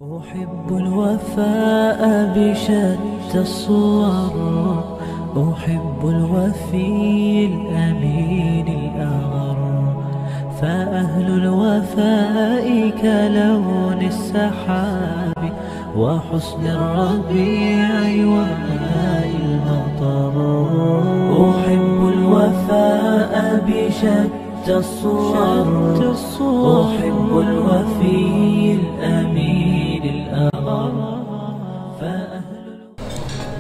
أحب الوفاء بشتى الصور، أحب الوفي الأمين الأغر، فأهل الوفاء كلون السحاب وحسن الربيع وماء المطر. أحب الوفاء بشتى الصور، أحب الوفي الأمين الأغر.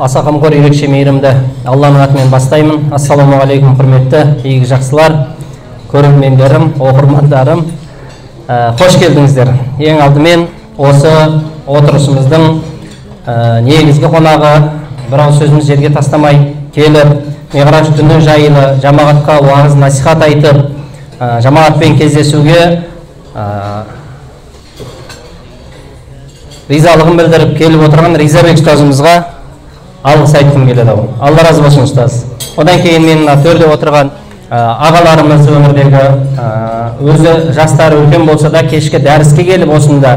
Аса қамқор ерекше мейірімді Алланың атымен бастаймын. Ассаламу алейкум, құрметті игі жақсылар, көрермендерім, оқырмандарым, қош келдіңіздер. Ең алдымен осы отырысымыздың негізгі қонағы, бір ауыз сөзіміз жерге тастамай келіп, Миғраж түні жайлы жамағатқа уағыз насихат айтып, жамағатпен кездесуге ризалығын білдіріп келіп отырған Ризабек ұстазымызға алғыс айтқым келеді. Алла разы болсын ұстаз. Одан кейін мен төрде отырған ағаларымыз, өмірдегі өзі жастары үлкен болса да кешкі дәріске келіп осында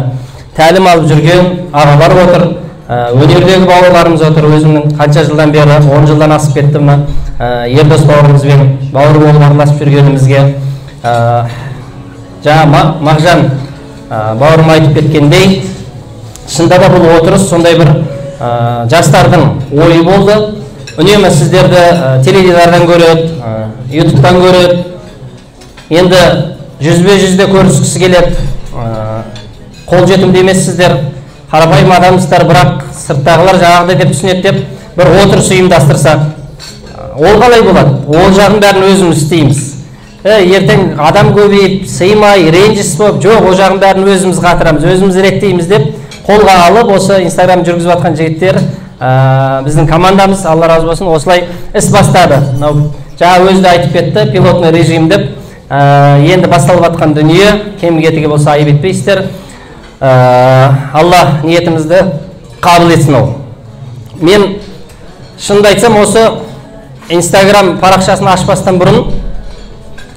тәлім алып жүрген ағалар отыр, өнердегі бауырларымыз отыр. Өзімнің қанша жылдан бері, 10 жылдан асып кетті мына Ердос бауырымызбен бауыр болып араласып жүргенімізге. Жаңа Мағжан бауырым айтып кеткендей, шынында да бұл отырыс сондай бір жастардың ойы болды. Үнемі сіздерді теледидардан көреді, ютубтан көреді. Енді жүзбе-жүзде көріскісі келеді. Қол жетімді емессіздер, қарапайым адамсыздар, бірақ сырттағылар жаңағыдай деп түсінеді деп бір отырыс ұйымдастырсақ, ол қалай болады? Ол жағын бәрін өзіміз істейміз. Ертең адам көбейіп, сыймай, ренжіс болып, жоқ, ол жағын бәрін өзіміз қатырамыз, өзіміз реттейміз деп қолға алып, осы Инстаграм жүргізіп жатқан жігіттер, біздің командамыз, Алла разы болсын, осылай іс бастады. Жаңа өзі де айтып кетті, пилотный режим деп, енді басталып жатқан дүние, кем-кетігі болса айып етпейсіздер. Алла ниетімізді қабыл етсін ол. Мен шынымды айтсам, осы Инстаграм парақшасын ашпастан бұрын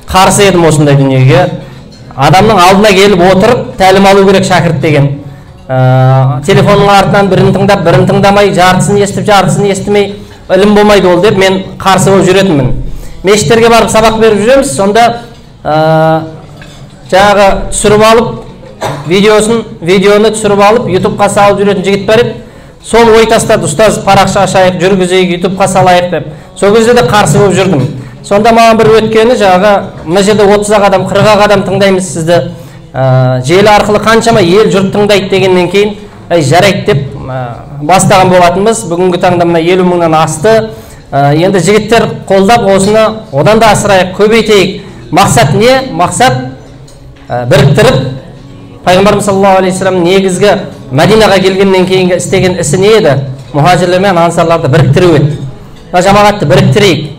қарсы едім осындай дүниеге. Адамның алдына келіп отырып, тәлім алу керек шәкірт деген. Телефонның артынан бірін тыңдап, бірін тыңдамай, жартысын естіп, жартысын естімей, ілім болмайды ол деп мен қарсы болып жүретінмін. Мешіттерге барып сабақ беріп жүреміз, сонда жаңағы түсіріп алып, видеоны түсіріп алып, ютубқа салып жүретін жігіт бар еді. Сол ой тастады, ұстаз парақша ашайық, жүргізейік, ютубқа салайық деп. Сол кезде де қарсы болып жүрдім. Сонда маған бір өткені, жаңағы мына жерде 30 адам, 40 адам тыңдаймыз сізді. Желі арқылы қаншама ел жұрт тыңдайды дегеннен кейін, жарайды деп бастаған болатынбыз. Бүгінгі таңда мына 50 мыңнан асты. Енді жігіттер қолдап осыны одан да асырайық, көбейтейік. Мақсат не? Мақсат біріктіріп, Пайғамбарымыз саллаллаху алейхи вассалам негізгі Мәдинаға келгеннен кейін істеген ісі не еді? Мұхажирлер мен ансарларды біріктіру еді. Жамағатты біріктірейік.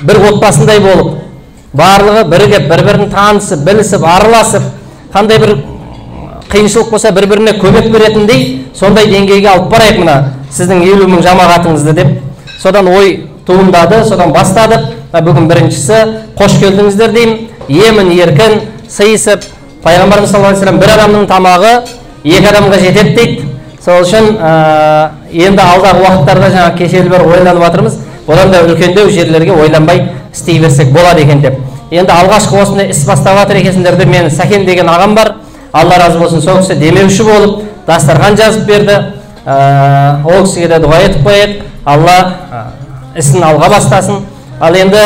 Бір отбасындай болып, барлығы бірігіп, бір-бірін танысып, білісіп, араласып, қандай бір қиыншылық болса бір-біріне көмек беретіндей, сондай деңгейге алып барайық мына сіздің 50 мың жамағатыңызды деп. Содан ой туындады, содан бастадық. Бүгін біріншісі, қош келдіңіздер деймін. Емін, еркін, сыйысып, Пайғамбарымыз саллаллаху алейхи вассалам бір адамның тамағы 2 адамға жетеді дейді. Сол үшін енді алдағы уақыттарда жаңа кешелі бір ойланып жатырмыз. Одан да үлкендеу жерлерге ойланбай істей берсек болады екен деп. Енді алғашқы осындай іс бастап жатыр екенсіңдер. Мен Сәкен деген ағам бар. Алла разы болсын, сол кісі демеуші болып, дастархан жазып берді. Ол кісіге де дұға етіп қояйық. Алла ісін алға бастасын. Ал енді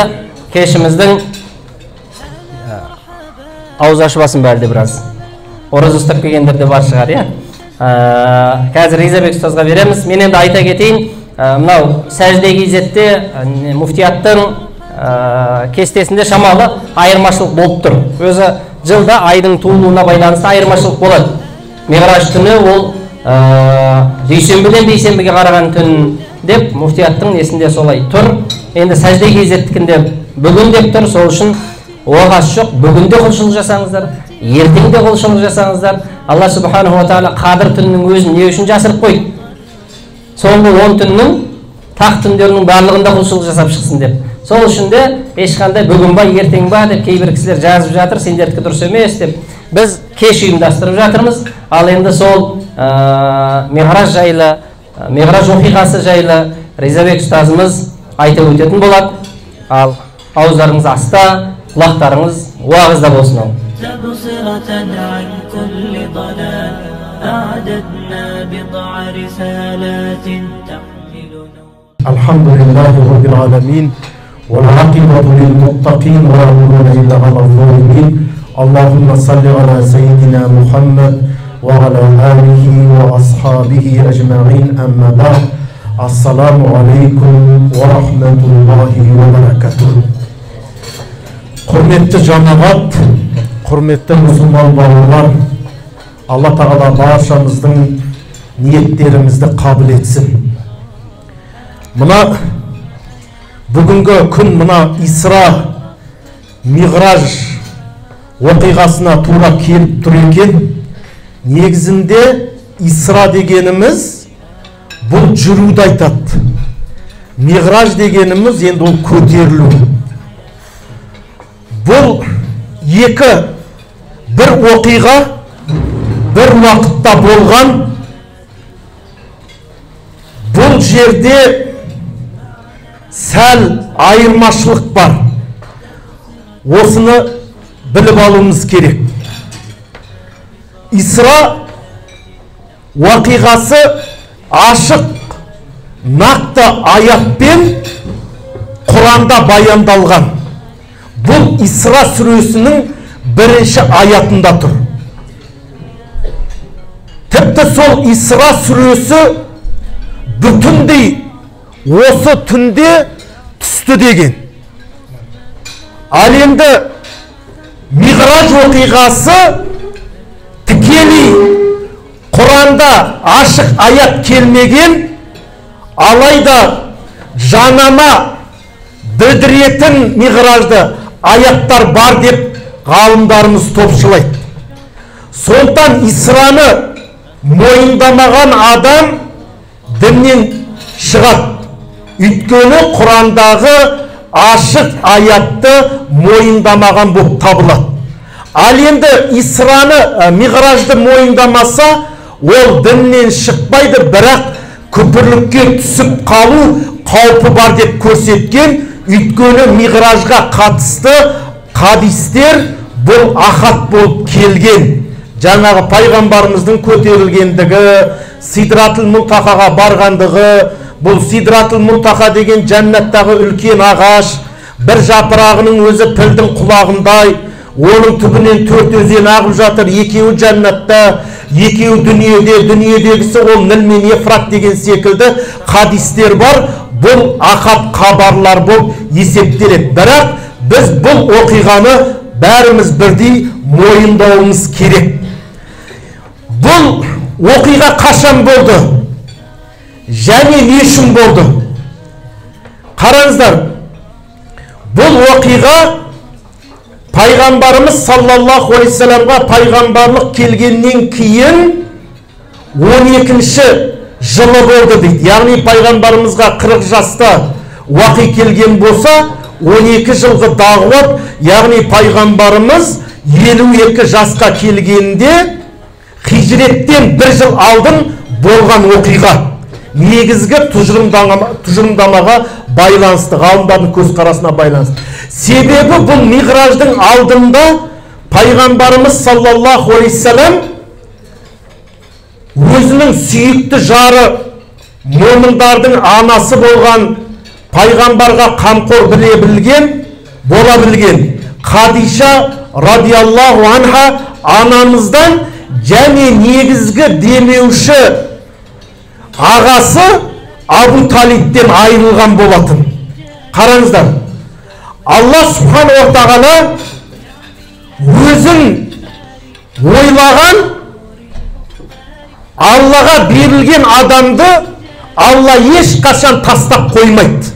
кешіміздің ауыз ашып басын бәрде біраз. Ораза ұстап келгендер де бар шығар, иә? Қазір Ризабек ұстазға береміз. Мен енді айта кетейін. Мынау сәжде кезетте муфтияттың кестесінде шамалы айырмашылық болып тұр. Өзі жылда айдың туылуына байланысты айырмашылық болады. Миғраж түні ол дүйсенбіден бейсенбіге қараған түн деп муфтияттың несінде солай тұр. Енді сәжде кезеттікінде бүгін деп тұр. Сол үшін оғаш жоқ. Бүгінде құлшылық жасаңыздар, ертеңде құлшылық жасаңыздар. Алла субханаху ва тағала қадір түнінің өзін не үшін жасырып қойды? Соңғы 10 түннің тақ түндерінің барлығында құлшылық жасап шықсын деп. Сол үшін де ешқандай бүгін ба, ертең ба деп кейбір кісілер жазып жатыр, сендердікі дұрыс емес деп. біз кеш ұйымдастырып жатырмыз. Ал енді сол Миғраж жайлы, Миғраж оқиғасы жайлы Ризабек ұстазымыз айтып өтетін болады. Ал ауыздарыңыз аста, құлақтарыңыз уағызда болсын. تبصرة عن كل ضلال أعددنا بضع رسالات تحمل نور. الحمد لله رب العالمين والعاقبة للمتقين ولا عدوان إلا على الظالمين. اللهم صل على سيدنا محمد وعلى آله وأصحابه أجمعين. أما بعد. السلام عليكم ورحمة الله وبركاته. Құрметті жамағат, құрметті мұсылман бауырлар, Алла тағала баршамыздың ниеттерімізді қабыл етсін. Мына бүгінгі күн мына Исра Миғраж оқиғасына тура келіп тұр екен. Негізінде Исра дегеніміз бұл жүруді айтады. Миғраж дегеніміз енді ол көтерілу. Бұл екі бір оқиға бір уақытта болған. Бұл жерде сәл айырмашылық бар. Осыны біліп алуымыз керек. Исра уақиғасы ашық, нақты аятпен Құранда баяндалған. Бұл Исра сүресінің бірінші аятында тұр. Тіпті сол Исра сүресі бүтіндей осы түнде түсті деген. Ал енді Миғраж оқиғасы тікелей Құранда ашық аят келмеген, алайда жанама білдіретін Миғражды аяттар бар деп ғалымдарымыз топшылайды. Сондықтан Исраны мойындамаған адам діннен шығады. Өйткені Құрандағы ашық аятты мойындамаған болып табылады. Ал енді Исраны, Миғражды мойындамаса, ол діннен шықпайды, бірақ күпірлікке түсіп қалу қаупі бар деп көрсеткен. Өйткені Миғражға қатысты хадистер бұл ахат болып келген. Жаңағы пайғамбарымыздың көтерілгендігі, Сидратул Мұнтахаға барғандығы, бұл Сидратул Мұнтаха деген жәннаттағы үлкен ағаш, бір жапырағының өзі пілдің құлағындай, оның түбінен 4 өзен ағып жатыр, екеуі жәннатта, екеуі дүниеде, дүниедегісі ол Ніл мен Ефрат деген секілді хадистер бар. Бұл ахат хабарлар болып есептеледі. Бірақ біз бұл оқиғаны бәріміз бірдей мойындауымыз керек. Бұл оқиға қашан болды? Және не үшін болды? Қараңыздар, бұл оқиға пайғамбарымыз саллаллаху алейхи вассаламға пайғамбарлық келгеннен кейін 12-ші жылы болды дейді. Яғни пайғамбарымызға 40 жаста уақи келген болса, 12 жылғы дағуат, яғни пайғамбарымыз 52 жасқа келгенде хижреттен 1 жыл алдын болған оқиға. Негізгі тұжырымдамаға байланысты, ғалымдардың көзқарасына байланысты. Себебі бұл Миғраждың алдында пайғамбарымыз саллаллаху алейхи вассалам өзінің сүйікті жары, момындардың анасы болған, пайғамбарға қамқор бола білген Хадиша радиаллаху анха анамыздан және негізгі демеуші ағасы Абу Талибтен айырылған болатын. Қараңыздар, Алла субхану ва тағала өзін ойлаған, Аллаға берілген адамды Алла ешқашан тастап қоймайды.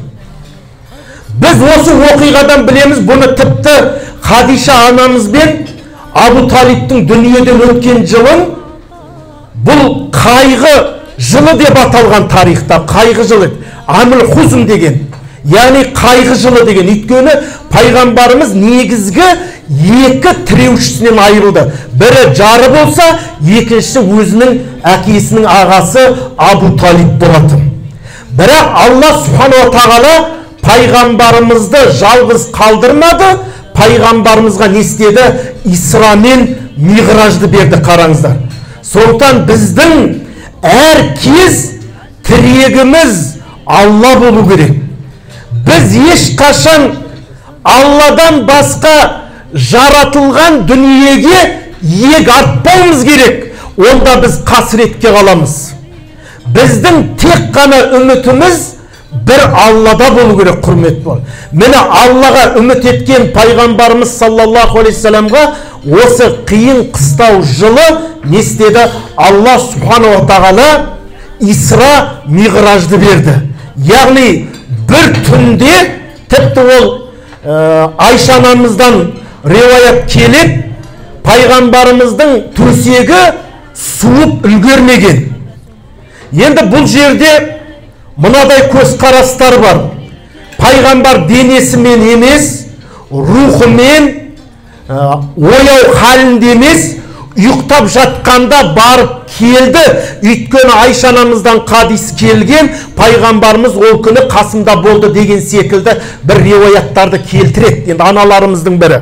Біз осы оқиғадан білеміз, бұны тіпті Хадиша анамызбен Абу Талибтің дүниеден өткен жылын бұл қайғы жылы деп аталған тарихта. Қайғы жылы, Амул Хузн деген, яғни қайғы жылы деген. Өйткені пайғамбарымыз негізгі екі тіреушісінен айырылды. Бірі жары болса, екіншісі өзінің әкесінің ағасы Абу Талиб болатын. Бірақ Алла Субханала тағала пайғамбарымызды жалғыз қалдырмады, пайғамбарымызға не істеді? Исра мен Миғражды берді, қараңыздар. Сондықтан біздің әр кез тірегіміз Алла болу керек. Біз ешқашан Алладан басқа жаратылған дүниеге иек артпауымыз керек. Онда біз қасіретке қаламыз. Біздің тек қана үмітіміз бір Аллада болу керек, құрмет бол. Мені Аллаға үміт еткен пайғамбарымыз саллаллаху алейхи саламға осы қиын қыстау жылы не істеді? Алла субханала тағала Исра Миғражды берді. Яғни бір түнде, тіпті ол Айша анамыздан риуаят келіп, пайғамбарымыздың төсегі суып үлгермеген. Енді бұл жерде мынадай көзқарастар бар. Пайғамбар денесімен емес, рухымен, ояу халінде емес, ұйықтап жатқанда барып келді. Өйткені Айша анамыздан хадис келген, пайғамбарымыз ол күні қасымда болды деген секілді бір риуаяттарды келтіреді. Енді аналарымыздың бірі.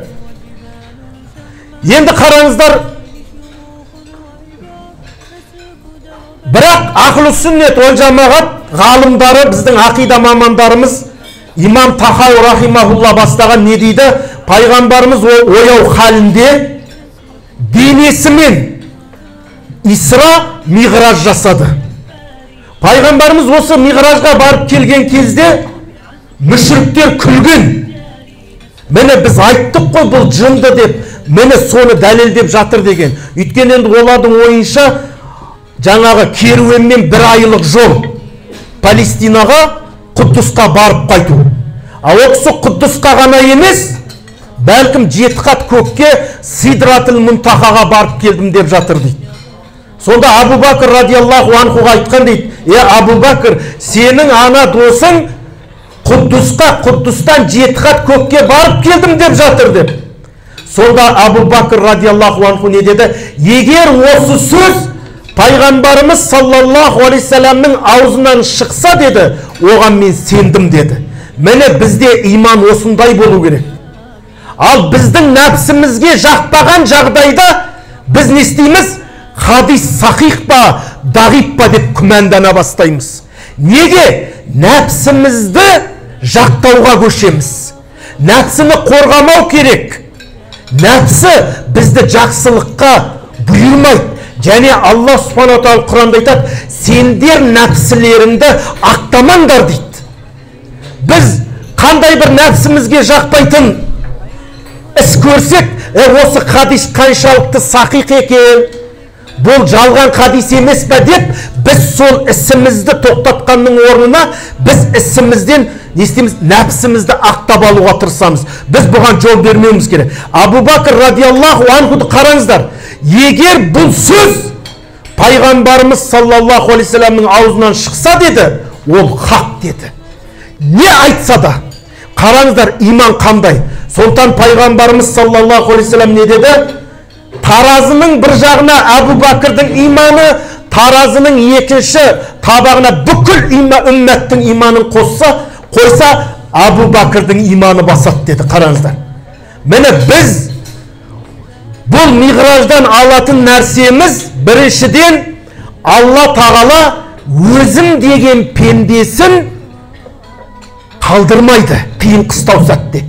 Енді қараңыздар, бірақ ақлы сүннет ол жамағат ғалымдары, біздің ақида мамандарымыз имам Тахауи рахимахулла бастаған не дейді? Пайғамбарымыз ояу халінде денесімен Исра Миғраж жасады. Пайғамбарымыз осы Миғражға барып келген кезде мүшриктер күлген. Мені біз айттық қой бұл жынды деп, мені соны дәлелдеп жатыр деген. Өйткені енді олардың ойынша жаңағы керуенмен бір айлық жол Палестинаға, Құддусқа барып қайту. Ал осы Құддусқа ғана емес, бәлкім 7 қат көкке Сидратул Мұнтахаға барып келдім деп жатыр дейді. Сонда Абу Бакр радиаллаху анхуға айтқан дейді: Абу Бакр, сенің ана досың Құддусқа, Құддустан 7 қат көкке барып келдім деп жатыр деп. Сонда Абу Бакр радиаллаху анху не деді? Егер осы сөз пайғамбарымыз саллаллаху алейхи саламның аузынан шықса деді, оған мен сендім деді. Міне бізде иман осындай болу керек. Ал біздің нәпсімізге жақпаған жағдайда біз не істейміз? Хадис сахих па, дағиф па деп күмәндана бастаймыз. Неге? Нәпсімізді жақтауға көшеміз. Нәпсіні қорғамау керек. Нәпсі бізді жақсылыққа бұйырмайды. Және Алла субханала тағала Құранда айтады: сендер нәпсілеріңді ақтамаңдар дейді. Біз қандай бір нәпсімізге жақпайтын іс көрсек, осы хадис қаншалықты сахих екен, бұл жалған хадис емес пе деп, біз сол ісімізді тоқтатқанның орнына біз ісімізден не істейміз? Нәпсімізді ақтап алуға тырысамыз. Біз бұған жол бермеуіміз керек. Абу Бакр радиаллаху анхуды қараңыздар. Егер бұл сөз пайғамбарымыз саллаллаху алейхи саламның аузынан шықса деді, ол хақ деді. Не айтса да, қараңыздар иман қандай. Сондықтан пайғамбарымыз саллаллаху алейхи салам не деді? Таразының бір жағына Абу Бакрдың иманы, таразының екінші табағына бүкіл үмметтің иманын қойса, Абу Бакрдың иманы басады деді. Қараңыздар. Міне біз бұл Миғраждан алатын нәрсеміз біріншіден Алла тағала өзім деген пендесін қалдырмайды қиын қыстау сәтте.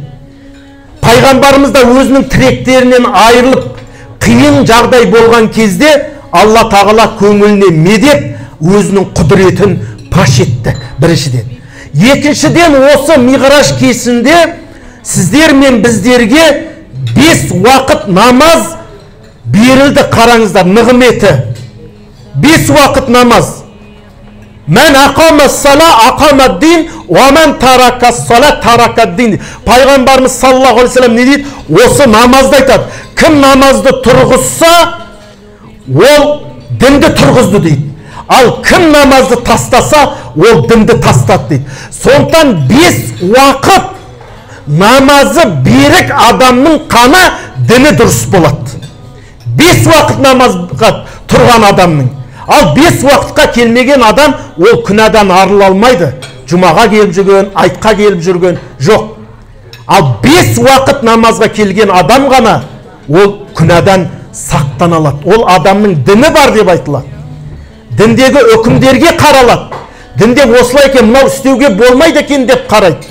Пайғамбарымыз да өзінің тіректерінен айырылып қиын жағдай болған кезде Алла тағала көңіліне медеп өзінің құдіретін паш етті біріншіден. Екіншіден осы Миғраж кезінде сіздер мен біздерге 5 уақыт намаз берілді. Қараңыздар, нығметі 5 уақыт намаз. Мән ақама сала ақама дин, уаман тарака сала тарака дин. Пайғамбарымыз саллаллаху алейхи салам не дейді? Осы намазды айтады. Кім намазды тұрғызса, ол дінді тұрғызды дейді. Ал кім намазды тастаса, ол дінді тастады дейді. Сондықтан 5 уақыт намазы берік адамның қана діні дұрыс болады. 5 уақыт намазға тұрған адамның. Ал 5 уақытқа келмеген адам ол күнәдан арыла алмайды. Жұмаға келіп жүрген, айтқа келіп жүрген жоқ. Ал 5 уақыт намазға келген адам ғана ол күнәдан сақтана алады. Ол адамның діні бар деп айтылады. Діндегі үкімдерге қаралады. Дінде осылай екен, мынау істеуге болмайды екен деп қарайды.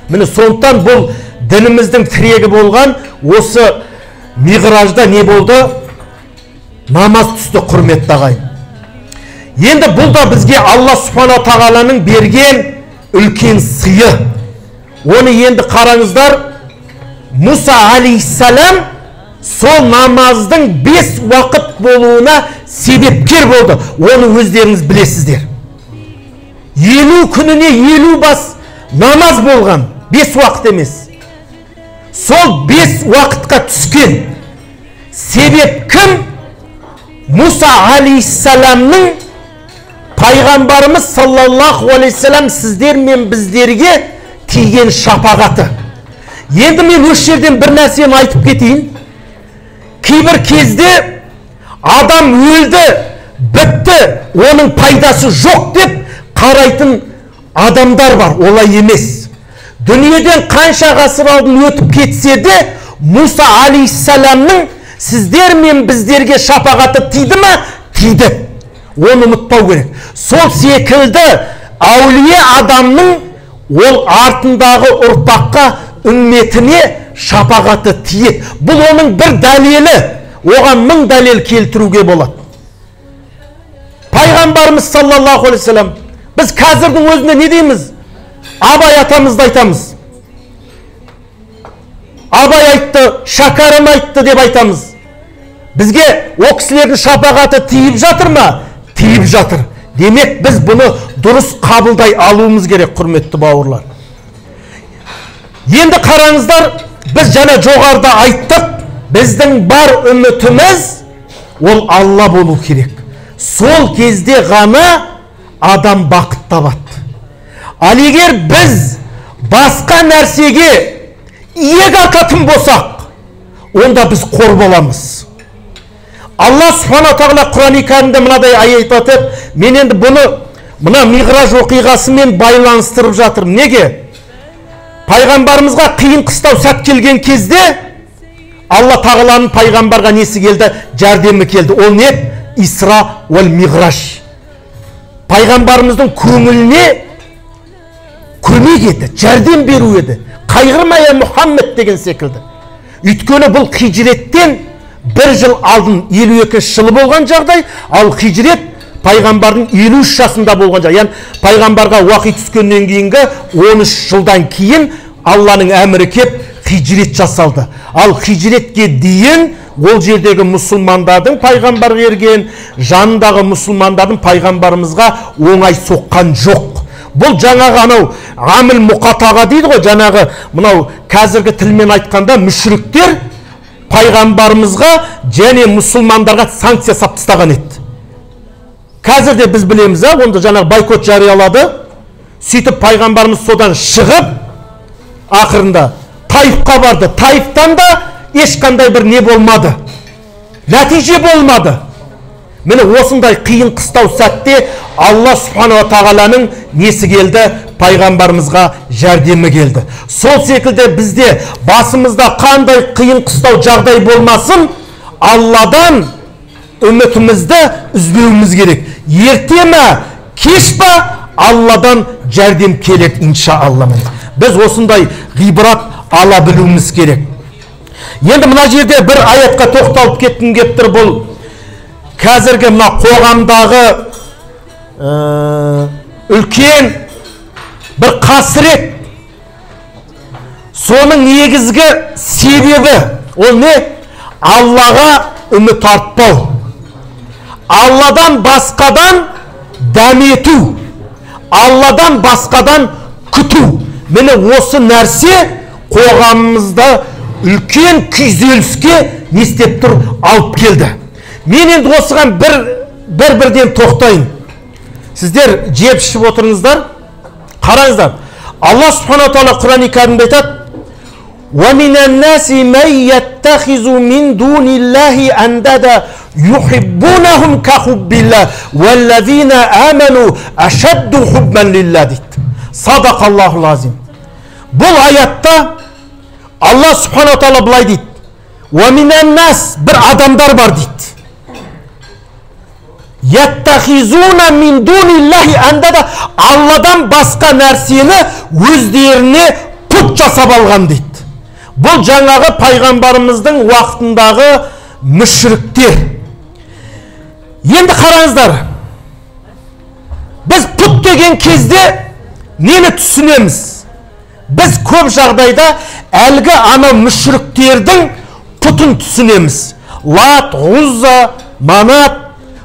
Міне сондықтан бұл дініміздің тірегі болған осы миғражда не болды? Намаз түсті, құрметті ағайын. Енді бұл да бізге Алла Субхана тағаланың берген үлкен сыйы. Оны енді қараңыздар, Мұса алейхиссалам сол намаздың 5 уақыт болуына себепкер болды. Оны өздеріңіз білесіздер. 50 күніне 50 бас намаз болған, 5 уақыт емес. Сол 5 уақытқа түскен себеп кім? Мұса алейхиссаламның пайғамбарымыз саллаллаху алейхиссалам сіздер мен біздерге тиген шапағаты. Енді мен осы жерден бір нәрсені айтып кетейін. Кейбір кезде адам өлді, бітті, оның пайдасы жоқ деп қарайтын адамдар бар. Олай емес. Дүниеден қанша ғасыр алдын өтіп кетсе де, Мұса алейхиссаламның сіздер мен біздерге шапағаты тиді ма? Тиді. Оны ұмытпау керек. Сол секілді әулие адамның ол артындағы ұрпаққа, үмметіне шапағаты тиеді. Бұл оның бір дәлелі. Оған 1000 дәлел келтіруге болады. Пайғамбарымыз саллаллаху алейхи вассалам, біз қазірдің өзінде не дейміз? Абай атамызды айтамыз. Абай айтты, шәкәрім айтты деп айтамыз. Бізге о кісілердің шапағаты тиіп жатыр ма? Тиіп жатыр. Демек біз бұны дұрыс қабылдай алуымыз керек, құрметті бауырлар. Енді қараңыздар, біз жаңа жоғарыда айттық, біздің бар үмітіміз ол Алла болу керек. Сол кезде ғана адам бақыт табады. Ал егер біз басқа нәрсеге иек артатын болсақ, онда біз қор боламыз. Алла Субхана тағала Құран-ы Кәрімде мынадай аят айтып, мен енді бұны мына миғраж оқиғасымен байланыстырып жатырмын. Неге? Пайғамбарымызға қиын қыстау сәт келген кезде Алла тағаланың пайғамбарға несі келді? Жәрдемі келді. Ол не? Исра уәл миғраж. Пайғамбарымыздың көңіліне көмек еді, жәрдем беру еді. Қайғырма я Мұхаммед деген секілді. Өйткені бұл хижреттен 1 жыл алдын 52 жылы болған жағдай, ал хижрет пайғамбардың 53 жасында болған жағдай. Яғни пайғамбарға уақи түскеннен кейінгі 13 жылдан кейін Алланың әмірі кеп хижрет жасалды. Ал хижретке дейін ол жердегі мұсылмандардың пайғамбарға ерген, жанындағы мұсылмандардың пайғамбарымызға оңай соққан жоқ. Бұл жаңағы анау аміл мұқатаға дейді ғой, жаңағы мынау қазіргі тілмен айтқанда мүшриктер пайғамбарымызға және мұсылмандарға санкция сап тастаған еді. Қазірде біз білеміз, онда жаңағы бойкот жариялады. Сөйтіп пайғамбарымыз содан шығып, ақырында Таифқа барды. Таифтан да ешқандай бір не болмады. Нәтиже болмады. Міне осындай қиын қыстау сәтте Алла Субхана тағаланың несі келді? Пайғамбарымызға жәрдемі келді. Сол секілді бізде басымызда қандай қиын қыстау жағдай болмасын, Алладан үмітімізді үзбеуіміз керек. Ерте ме, кеш па, Алладан жәрдем келеді иншаалла. Біз осындай ғибрат ала білуіміз керек. Енді мына жерде бір аятқа тоқталып кеткім келіп тұр. Бұл қазіргі мына қоғамдағы үлкен бір қасірет. Соның негізгі себебі ол не? Аллаға үміт артпау. Алладан басқадан дәмету. Алладан басқадан күту. Міне осы нәрсе қоғамымызда үлкен күйзеліске не істеп тұр? Алып келді. Мен енді осыған бірден тоқтайын. Сіздер жеп отырыңыздар. Қараңыздар. Алла Субхана тағала Құран-ы Кәрімде айтады: وَمِنَ النَّاسِ مَنْ يَتَّخِذُ مِنْ دُونِ اللَّهِ أَنْدَادًا يُحِبُّونَهُمْ كَحُبِّ اللَّهِ وَالَّذِينَ آمَنُوا أَشَدُّ حُبًّا لِلَّهِ дейді. Садақаллахул азим. Бұл аятта Алла субхана тағала былай дейді. وَمِنَ النَّاسِ бір адамдар бар дейді. Яттахизуна мин дуниллахи андада, Алладан басқа нәрсені өздеріне пұт жасап алған дейді. Бұл жаңағы пайғамбарымыздың уақытындағы мүшриктер. Енді қараңыздар, біз пұт деген кезде нені түсінеміз? Біз көп жағдайда әлгі ана мүшриктердің пұтын түсінеміз. Лат, Ғузза, Манат,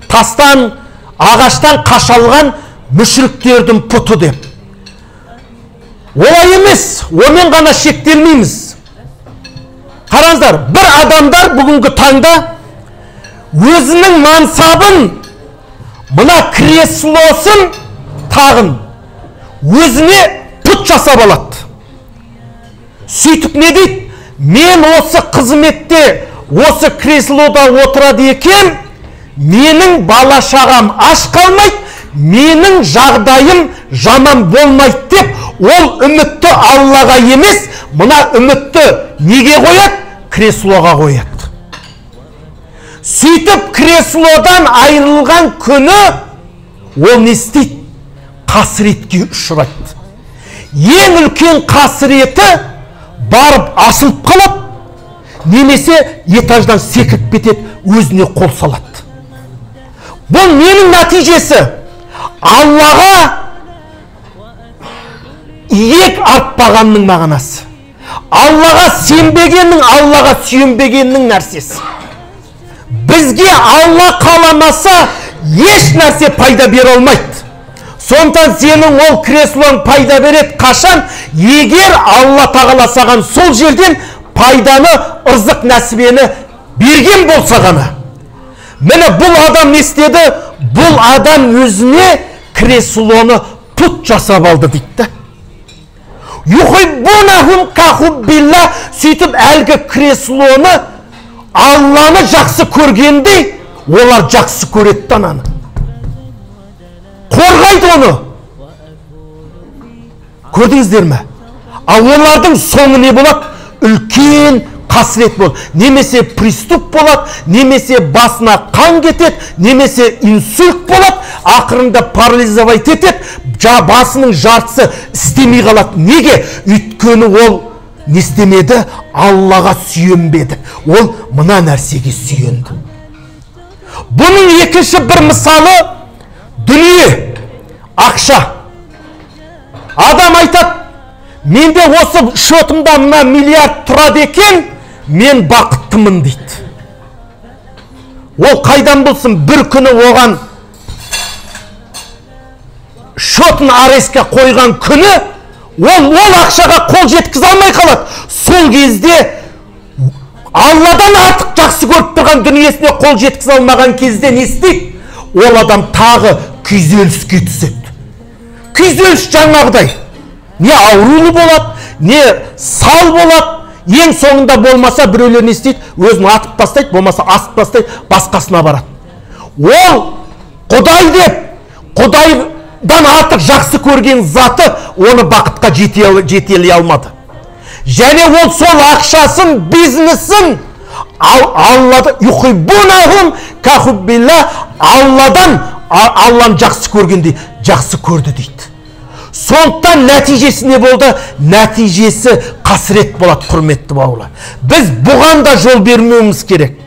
тастан, ағаштан қашалған мүшриктердің пұты деп. Олай емес, онымен ғана шектелмейміз. Қараңыздар, бір адамдар бүгінгі таңда өзінің мансабын, мына креслосын тағын өзіне пұт жасап алады. Сөйтіп не дейді? Мен осы қызметте, осы креслода отырады екен, менің бала шағам аш қалмайды, менің жағдайым жаман болмайды деп, ол үмітті Аллаға емес, мына үмітті неге қояды? Креслоға қояды. Сөйтіп креслодан айырылған күні ол не істейді? Қасіретке ұшырайды. Ең үлкен қасіреті барып асылып қалады, немесе этаждан секіріп кетеді, өзіне қол салады. Бұл ненің нәтижесі? Аллаға иек артпағанның мағынасы. Аллаға сенбегеннің, Аллаға сүйенбегеннің нәрсесі. Бізге Алла қаламаса еш нәрсе пайда бере алмайды. Сондықтан сенің ол креслоң пайда береді қашан? Егер Алла тағала саған сол жерден пайданы, ырзық нәсібені берген болса ғана. Міне бұл адам не істеді? Бұл адам өзіне креслоны пұт жасап алды дейді. Юхиббунахум кахуббилла, сөйтіп әлгі креслоны Алланы жақсы көргендей, олар жақсы көреді ананы. Қорғайды оны. Көрдіңіздер ме? Ал олардың соңы не болады? Үлкен қасірет болады. Немесе приступ болады, немесе басына қан кетеді, немесе инсульт болады, ақырында парализовать етеді, басының жартысы істемей қалады. Неге? Өйткені ол не істемеді? Аллаға сүйенбеді. Ол мына нәрсеге сүйенді. Бұның екінші бір мысалы дүние, ақша. Адам айтады, менде осы шотымда мына миллиард тұрады екен, мен бақыттымын дейді. Ол қайдан болсын, бір күні оған шотын арестке қойған күні, ол ақшаға қол жеткізе алмай қалады. Сол кезде Алладан артық жақсы көріп тұрған дүниесіне қол жеткізе алмаған кезде не істейді? Ол адам тағы күйзеліске түседі. Күйзеліс жаңағыдай. Не аурулы болады, не сал болады. Ең соңында болмаса біреулер не істейді? Өзін атып тастайды, болмаса асып тастайды, басқасына барады. Ол Құдай деп, Құдайдан артық жақсы көрген заты оны бақытқа жетелей алмады. Және ол сол ақшасын, бизнесін Алладан юхиббунахум кахуббилла, Алланы жақсы көргендей жақсы көрді дейді. Сондықтан нәтижесі не болды? Нәтижесі қасірет болады, құрметті бауырлар. Біз бұған да жол бермеуіміз керек.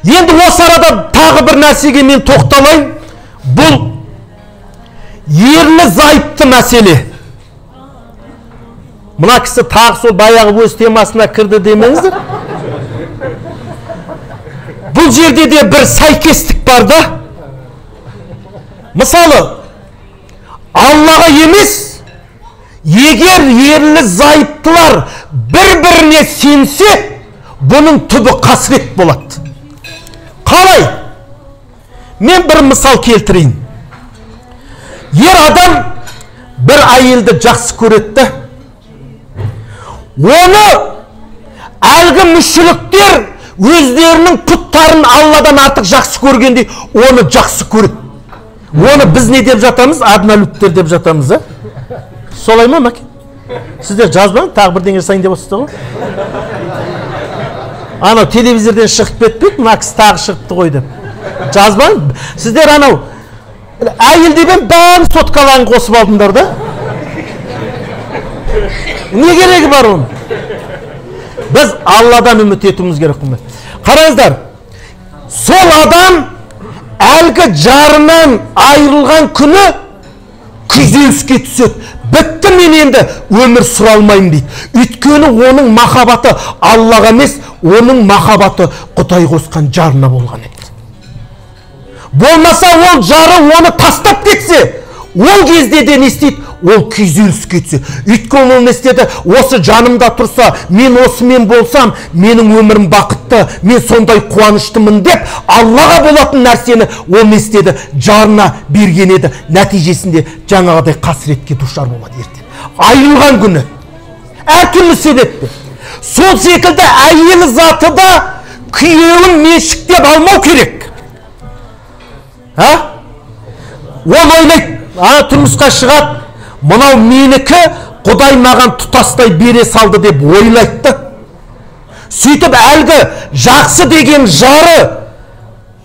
Енді осы арада тағы бір нәрсеге мен тоқталайын. Бұл ерлі зайыпты мәселе. Мына кісі тағы сол баяғы өз темасына кірді демеңіздер. Бұл жерде де бір сәйкестік бар да. Мысалы, Аллаға емес, егер ерлі зайыптылар бір-біріне сенсе, бұның түбі қасірет болады. Қалай? Мен бір мысал келтірейін. Ер адам бір әйелді жақсы көретті. Оны әлгі мүшриктер өздерінің пұттарын Алладан артық жақсы көргенде оны жақсы көреді. Оны біз не деп жатамыз? Адналюттер деп жатамыз, а? Солай ма, Мәке? Сіздер жазбаңыз, тағы бірдеңе жасайын деп отырсыздар ғой. Анау телевизордан шығып кетпейді, мына кісі тағы шығыпты ғой деп. Жазбаңыз. Сіздер анау әйелдермен бәрін соткаларын қосып алдыңдар да? Не керегі бар оның? Біз Алладан үміт етуіміз керек қой. Қараңыздар, сол адам әлгі жарынан айырылған күні күйзеліске түседі. Бітті, мен енді өмір сүре алмаймын дейді. Өйткені оның махаббаты Аллаға емес, оның махаббаты Құдай қосқан жарына болған еді. Болмаса ол жары оны тастап кетсе, ол кезде де не істейді? Ол күйзеліске түседі. Өйткені ол не істеді? Осы жанымда тұрса, мен осымен болсам, менің өмірім бақытты, мен сондай қуаныштымын деп, Аллаға болатын нәрсені ол не істеді? Жарына берген еді. Нәтижесінде жаңағыдай қасіретке душар болады ертең. Айырылған күні. Әртүрлі себеппен. Сол секілді әйел заты да күйеуін меншіктеп алмау керек. Ол ойлайды, тұрмысқа шығады, мынау менікі, Құдай маған тұтастай бере салды деп ойлайды. Сөйтіп әлгі жақсы деген жары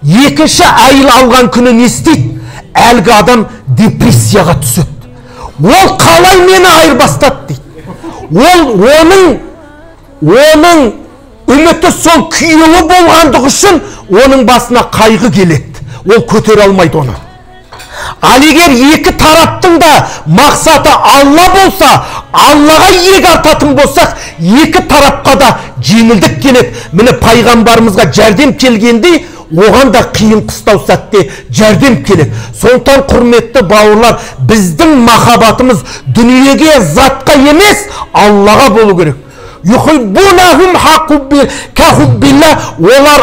екінші әйел алған күні не істейді? Әлгі адам депрессияға түседі. Ол қалай мені айырбастады дейді. Оның үміті сол күйеуі болғандығы үшін оның басына қайғы келеді. Ол көтере алмайды оны. Ал егер екі тараптың да мақсаты Алла болса, Аллаға иек артатын болсақ, екі тарапқа да жеңілдік келеді. Міне пайғамбарымызға жәрдем келгендей, оған да қиын қыстау сәтте жәрдем келеді. Сондықтан құрметті бауырлар, біздің махаббатымыз дүниеге, затқа емес, Аллаға болу керек. Олар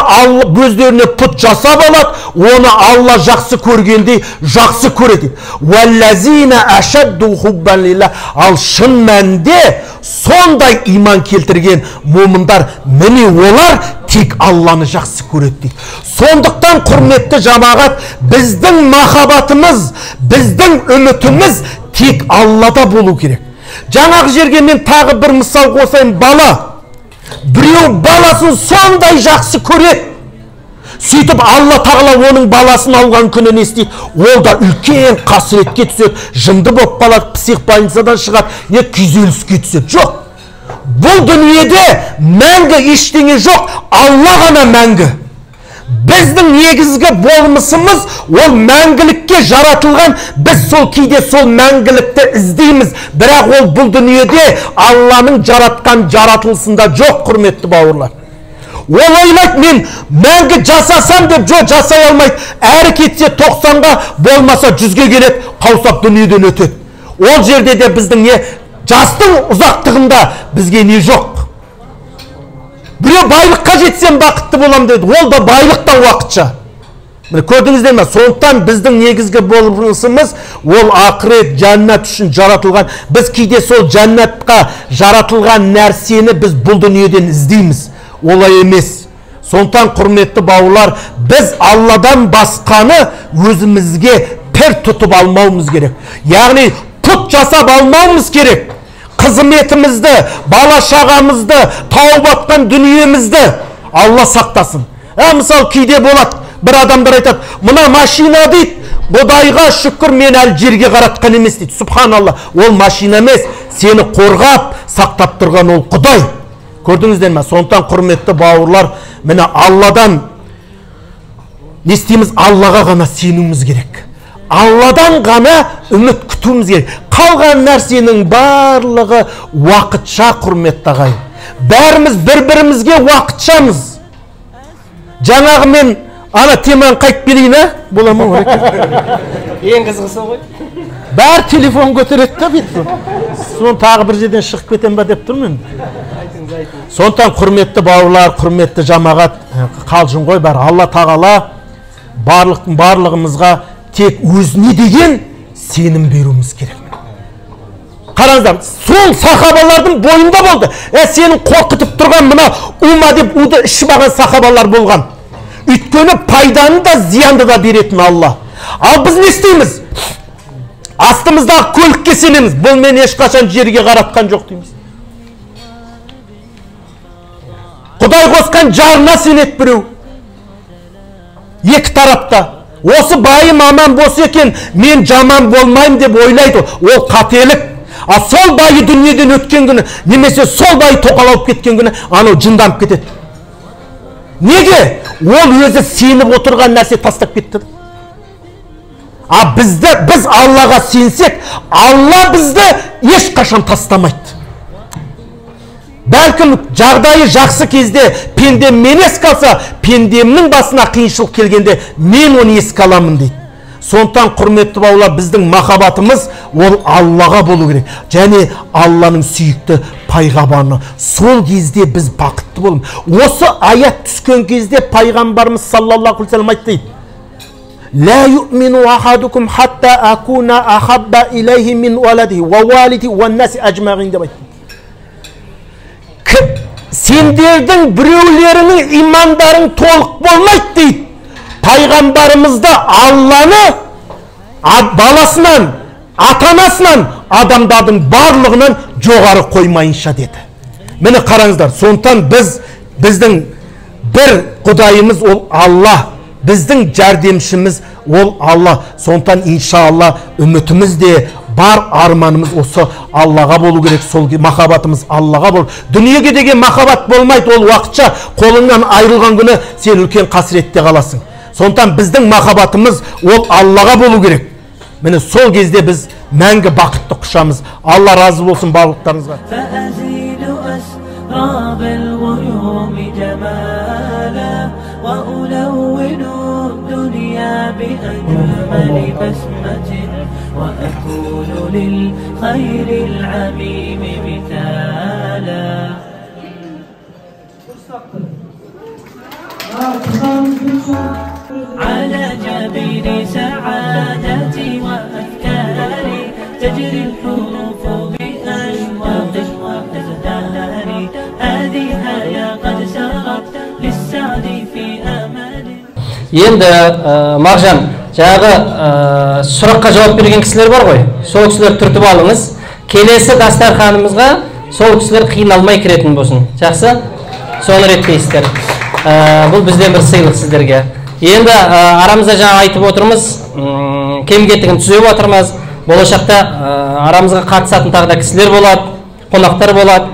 өздеріне пұт жасап алады, оны Алла жақсы көргендей жақсы көреді. Ал шын мәнінде сондай иман келтірген момындар, міне олар тек Алланы жақсы көреді дейді. Сондықтан құрметті жамағат, біздің махаббатымыз, біздің үмітіміз тек Аллада болу керек. Жаңағы жерге мен тағы бір мысал қосайын. Бала, біреу баласын сондай жақсы көреді. Сөйтіп Алла тағала оның баласын алған күні не істейді? Ол да үлкен қасіретке түседі, жынды болып қалады, психбольницадан шығады, не күйзеліске түседі. Жоқ. Бұл дүниеде мәңгі ештеңе жоқ, Алла ғана мәңгі. Біздің негізгі болмысымыз ол мәңгілікке жаратылған. Біз сол кейде сол мәңгілікті іздейміз, бірақ ол бұл дүниеде Алланың жаратқан жаратылысында жоқ, құрметті бауырлар. Ол ойлайды, мен мәңгі жасасам деп, жоқ, жасай алмайды. Әрі кетсе 90-ға, болмаса 100-ге келеді, қаусап дүниеден өтеді. Ол жерде де біздің не? Жастың ұзақтығында бізге не жоқ? Біреу байлыққа жетсем бақытты болам деді. Ол да байлықтан уақытша. Көрдіңіздер ме? Сондықтан біздің негізгі болмысымыз ол ақырет, жәннат үшін жаратылған. Біз кейде сол жәннатқа жаратылған нәрсені біз бұл дүниеден іздейміз. Олай емес. Сондықтан құрметті бауырлар, біз Алладан басқаны өзімізге пір тұтып алмауымыз керек. Яғни пұт жасап алмауымыз керек. Қызметімізді, бала шағамызды, тауып атқан дүниемізді Алла сақтасын. Мысал кейде болады, бір адамдар айтады, мына машина дейді, Құдайға шүкір мен әлі жерге қаратқан емес дейді. Субханалла, ол машина емес, сені қорғап, сақтап тұрған ол Құдай. Көрдіңіздер ме? Сондықтан құрметті бауырлар, міне Алладан не істейміз? Аллаға ғана сенуіміз керек. Алладан ғана үміт күтуіміз керек. Қалған нәрсенің барлығы уақытша, құрметті ағайын. Бәріміз бір-бірімізге уақытшамыз. Жаңағы мен ана теманы қайтып келейін, бола ма? Ең қызғысы ғой. Бәр телефон көтереді да бетті. Соны тағы бір жерден шығып кетем ба деп тұрмын. Сондықтан құрметті бауырлар, құрметті жамағат, қалжың ғой бар. Алла тағала барлығымызға тек өзіне деген сенім беруіміз керек. Қараңыздар, сол сахабалардың бойында болды. Сенің қорқытып тұрған мына ума деп уды ішіп алған сахабалар болған. Өйткені пайданы да зиянды да беретін Алла. Ал біз не істейміз? Астымыздағы көлікке сенеміз. Бұл мен ешқашан жерге қаратқан жоқ дейміз. Құдай қосқан жарына сенет біреу. Екі тарапта. Осы байым аман болса екен, мен жаман болмайым деп ойлайды. Ол қателік. А сол байы дүниеден өткен күні, немесе сол байы тоқалауып кеткен күні, анау жынданып кетеді. Неге? Ол өзі сеніп отырған нәрсе тастап кетті. А біз Аллаға сенсек, Алла бізді ешқашан тастамайды. Бәлкім жағдайы жақсы кезде пендем мен еске алса, пендемнің басына қиыншылық келгенде мен оны еске аламын дейді. Сондықтан құрметті бауырлар, біздің махаббатымыз ол Аллаға болу керек. Және Алланың сүйікті пайғамбарына. Сол кезде біз бақытты боламыз. Осы аят түскен кезде пайғамбарымыз саллаллаху алейхи ва саллям айтты дейді. Ла ю'мину ахадукум хатта акуна ахабба илайхи мин валадихи ва валидихи ва наси ажмаин деп айтты. Сендердің біреулерінің имандарың толық болмайды дейді. Пайғамбарымызды Алланы баласынан, ата-анасынан, адамдардың барлығынан жоғары қоймайынша деді. Міне қараңыздар, сондықтан біздің бір Құдайымыз ол Алла, біздің жәрдемшіміз ол Алла. Сондықтан иншалла үмітіміз де бар, арманымыз осы Аллаға болу керек. Сол махаббатымыз Аллаға бол. Дүниеге деген махаббат болмайды, ол уақытша. Қолыңнан айырылған күні сен үлкен қасіретте қаласың. Сондықтан біздің махаббатымыз ол Аллаға болу керек. Міне сол кезде біз мәңгі бақытты құшамыз. Алла разы болсын барлықтарыңызға. وأكون للخير العميم مثالا على جبين سعادتي وأفكاري تجري الحروف بأشواق وأزداري هذه هيا قد سرت للسعد في أمالي. Енді Мағжан, жаңағы сұраққа жауап берген кісілер бар ғой, сол кісілер түртіп алыңыз. Келесі дастарханымызға сол кісілер қиналмай кіретін болсын. Жақсы? Соны реттейсіздер. Бұл бізден бір сыйлық сіздерге. Енді арамызда жаңа айтып отырмыз, кем-кетігін түзеп отырмыз. Болашақта арамызға қатысатын тағы да кісілер болады, қонақтар болады.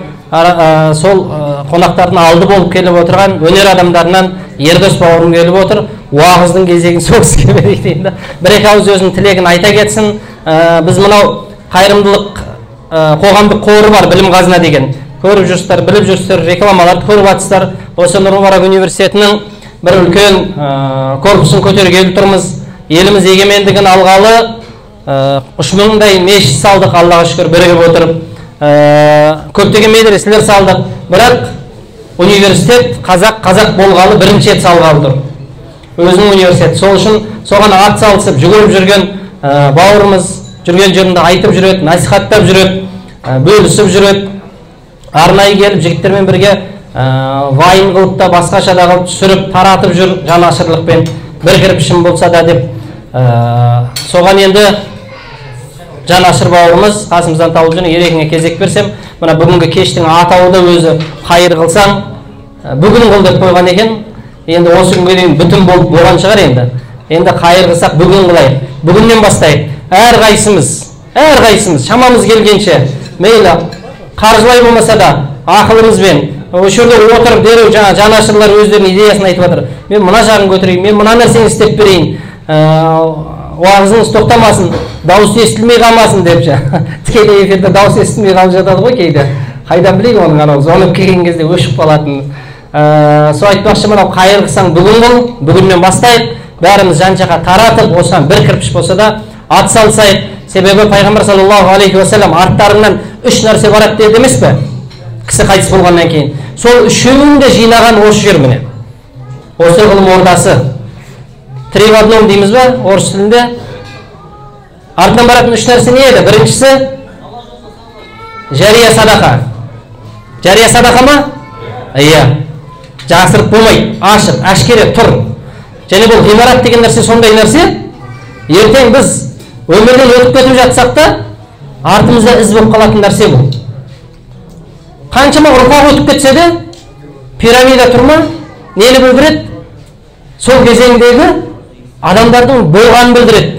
Сол қонақтардың алды болып келіп отырған өнер адамдарынан Ердос бауырым келіп отыр. Уағыздың кезегін сол кісіге берейік деймін. Бір-екі ауыз өзінің тілегін айта кетсін. Біз мынау қайырымдылық қоғамдық қоры бар, білім қазына деген. Көріп жүрсіздер, біліп жүрсіздер, рекламаларды көріп жатсыздар. Осы Нұр Мүбарак университетінің бір үлкен корпусын көтергелі тұрмыз. Еліміз егемендігін алғалы 3000-дай мешіт салдық, Аллаға шүкір, бірігіп отырып. Көптеген медреселер салдық. Бірақ университет қазақ болғалы бірінші рет салғалы тұр. Өзінің университет. Сол үшін соған ат салысып жүгіріп жүрген бауырымыз жүрген жерінде айтып жүреді, насихаттап жүреді, бөлісіп жүреді. Арнайы келіп жігіттермен бірге вайын қылып та басқаша да қылып түсіріп таратып жүр жанашырлықпен, бір кірпішім болса да деп. Соған енді жанашыр бауырымыз қасымыздан тауып жүр. Ерекеңе кезек берсем, мына бүгінгі кештің атауы да өзі қайыр қылсаң, бүгін қыл деп қойған екен. Енді осы күнге дейін бүтін болып болған шығар енді. Енді қайыр қылсақ бүгін қылайық. Бүгіннен бастайық. Әрқайсымыз шамамыз келгенше, мейлі қаржылай болмаса да ақылымызбен, осы жерде отырып дереу жаңа жанашырлар өздерінің идеясын айтып жатыр. Мен мына жағын көтерейін, мен мына нәрсені істеп берейін. Уағызыңыз тоқтамасын, дауыс естілмей қалмасын деп тікелей эфирде дауыс естілмей қалып жатады ғой кейде. Қайдан білейін оның анау зонып келген кезде өшіп қалатынын. Сол айтпақшы, мынау қайыр қылсаң бүгін қыл, бүгіннен бастайық. Бәріміз жан-жаққа таратып, осыған бір кірпіш болса да ат салсайық. Себебі пайғамбар саллаллаху алейхи ва саллям арттарынан 3 нәрсе барады деді емес пе? Кісі қайтыс болғаннан кейін. Сол үшеуін де жинаған осы жер міне. Осы ғылым ордасы. Три в одном дейміз бе орыс тілінде? Артынан баратын 3 нәрсе не еді? Біріншісі жария садақа. Жария садақа ма? Иә. Жасырып болмайды, ашық, әшкере тұр. Және бұл ғимарат деген нәрсе сондай нәрсе. Ертең біз өмірден өтіп кетіп жатсақ та, артымызда із болып қалатын нәрсе бұл. Қаншама ұрпақ өтіп кетсе де, пирамида тұрма, нені білдіреді? Сол кезеңдегі адамдардың болғанын білдіреді.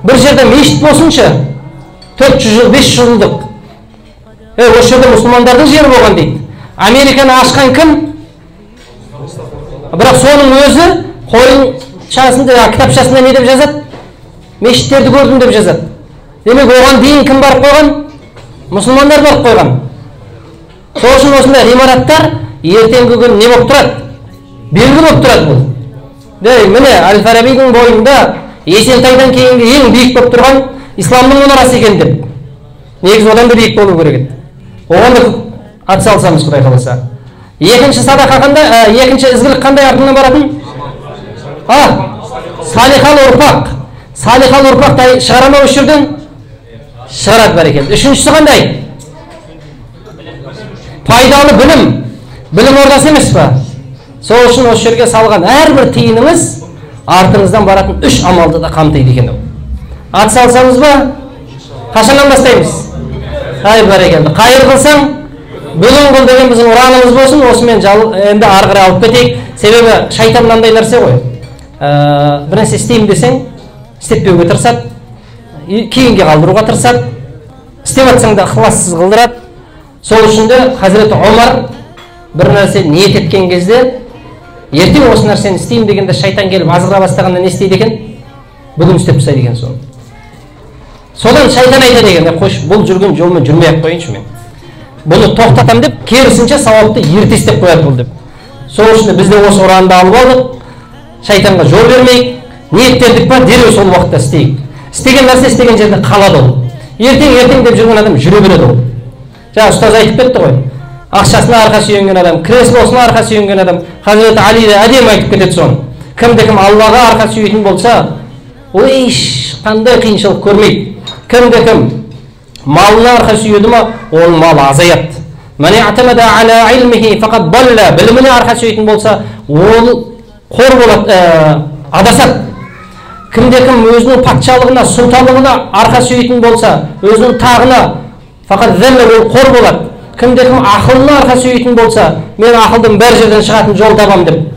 Бір жерде мешіт болсыншы, 400 жыл, 500 жылдық. Осы жерде мұсылмандардың жері болған дейді. Американы ашқан кім? Бірақ соның өзі қойыншасында, кітапшасында не деп жазады? Мешіттерді көрдім деп жазады. Демек оған дейін кім барып қойған? Мұсылмандар барып қойған. Сол үшін осындай ғимараттар ертеңгі күн не болып тұрады? Белгі болып тұрады бұл. Міне Әл-Фарабидің бойында Есентайдан кейінгі ең биік болып тұрған исламның мұнарасы екен деп. Негізі одан да биік болу керек еді. Оған да атсалысамыз Құдай қаласа. Екінші садақа қандай, екінші ізгілік қандай артынан баратын? Салихалы ұрпақ. Салихалы ұрпақ шығара ма осы жерден? Шығарады бәрекелді. Үшіншісі қандай? Пайдалы білім. Білім ордасы емес па? Сол үшін осы жерге салған әрбір тиыныңыз артыңыздан баратын 3 амалды да қамтиды екен. Ат салсаңыз ба? Қашаннан бастаймыз? Бәрекелді. Қайыр қылсаң, бүгін қыл деген біздің ұранымыз болсын. Осымен енді ары қарай алып кетейік. Себебі шайтан мынандай нәрсе ғой. Бір нәрсе істеймін десең, істетпеуге тырысады, кейінге қалдыруға тырысады. Істеп жатсаң да ықылассыз қылдырады. Сол үшін де Хазіреті Омар бір нәрсе ниет еткен кезде, ертең осы нәрсені істеймін дегенде шайтан келіп азғыра бастағанда не істейді екен? Бүгін істеп тастайды екен соны. Содан шайтан айтады екен, қойшы, бұл жүрген жолмен жүрмей-ақ қойыншы мен. Бұны тоқтатам деп, керісінше сауапты ерте істеп қояды бұл деп. Сол үшін біз де осы ұранды алып алдық. Шайтанға жол бермейік, ниеттендік па, дереу сол уақытта істейік. Істеген нәрсе істеген жерде қалады ол. Ертең деп жүрген адам жүре береді ол. Жаңа ұстаз айтып кетті ғой. Ақшасына арқа сүйенген адам, креслосына арқа сүйенген адам. Хазіреті Али де әдемі айтып кетеді соны. Кімде-кім Аллаға арқа сүйетін болса, ой, қандай қиыншылық көрмейді. Кімде-кім малына арқа сүйеді ма, ол мал азаяды. Біліміне арқа сүйетін болса, ол қор болады, адасады. Кімде-кім өзінің патшалығына, сұлтанлығына арқа сүйетін болса, өзінің тағына, фақат ол қор болады. Кімде-кім ақылына арқа сүйетін болса, мен ақылдың бәр жерден шығатын жол табам деп.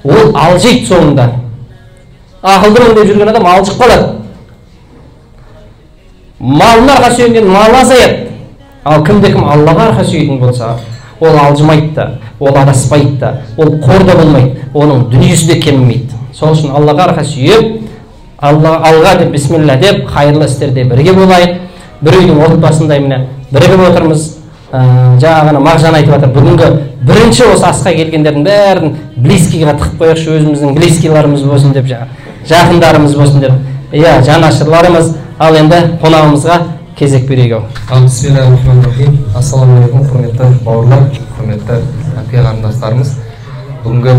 Ол алжиды соңында. Ақылдымын деп жүрген адам алжып қалады. Малына арқа сүйенген мал азаяды. Ал кімде-кім Аллаға арқа сүйетін болса, ол алжымайды да, ол адаспайды да, ол қорда болмайды, оның дүниесі де кемімейді. Сол үшін Аллаға арқа сүйеп, алға деп, бисмилля деп, қайырлы істерде бірге болайық. Бір үйдің отбасындай міне бірігіп отырмыз. Жаңағына Мағжан айтып жатыр, бүгінгі бірінші осы асқа келгендердің бәрін близкийға тығып қояқшы, өзіміздің близкиларымыз болсын деп, жақындарымыз болсын деп. Иә, жанашырларымыз. Ал енді қонағымызға кезек берейік. Бисмиллахир-рахманир-рахим. Ассаламу-алейкум, құрметті бауырлар, құрметті әпке қарындастарымыз. Бүгінгі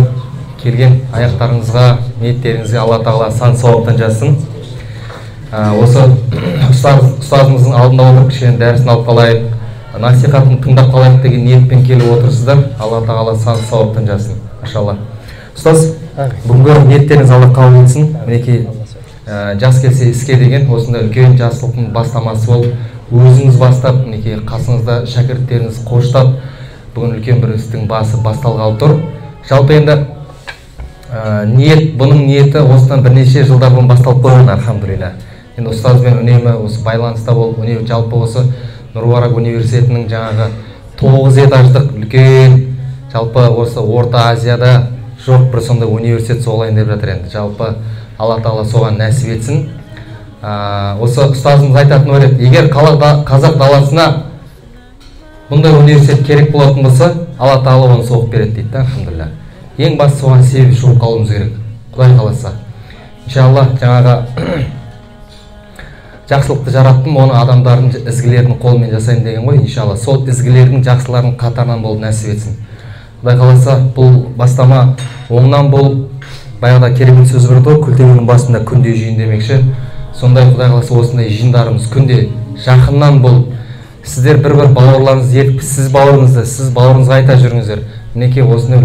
келген аяқтарыңызға, ниеттеріңізге Алла Тағала сан сауаптан жазсын. Осы ұстазымыздың алдында отырып кішкене дәрісін алып қалайық, насихатын тыңдап қалайық деген ниетпен келіп отырсыздар. Алла Тағала сан сауаптан жазсын. Машалла. Ұстаз, бүгінгі ниеттеріңіз Алла қабыл етсін. Мінекей жас келсе іске деген осындай үлкен жасылықтың бастамасы болып, өзіңіз бастап, мінекей қасыңызда шәкірттеріңіз қоштап, бүгін үлкен бір істің басы басталғалы тұр. Жалпы енді ниет, бұның ниеті осыдан бірнеше жылдар бұрын басталып қойған, альхамдулилля. Енді ұстазбен үнемі осы байланыста болып, үнемі жалпы осы Нұр-Мубарак университетінің жаңағы 9 этаждық үлкен, жалпы осы Орта Азияда жоқ бір сондай университет солайын деп жатыр енді. Жалпы Алла Тағала соған нәсіп етсін. Осы ұстазымыз айтатын өлет, егер қазақ даласына бұндай университет керек болатын болса, Алла Тағала оны соғып береді дейді, альхамдулилля. Ең басты соған себеп шығып қалуымыз керек, Құдай қаласа. Иншалла, жаңағы жақсылықты жараттым, оны адамдардың ізгілердің қолымен жасайын деген ғой. Иншалла, сол ізгілердің жақсылардың қатарынан болып нәсіп етсін. Құдай қаласа, бұл бастама оңынан болып, баяғыда керемет сөз бар ғой, күлтегеннің басында күнде жиын демекші. Сондай Құдай қаласа осындай жиындарымыз күнде жақыннан болып, сіздер бір-бір бауырларыңызды ертіп, сіз бауырыңызға айта жүріңіздер. Мінекей осындай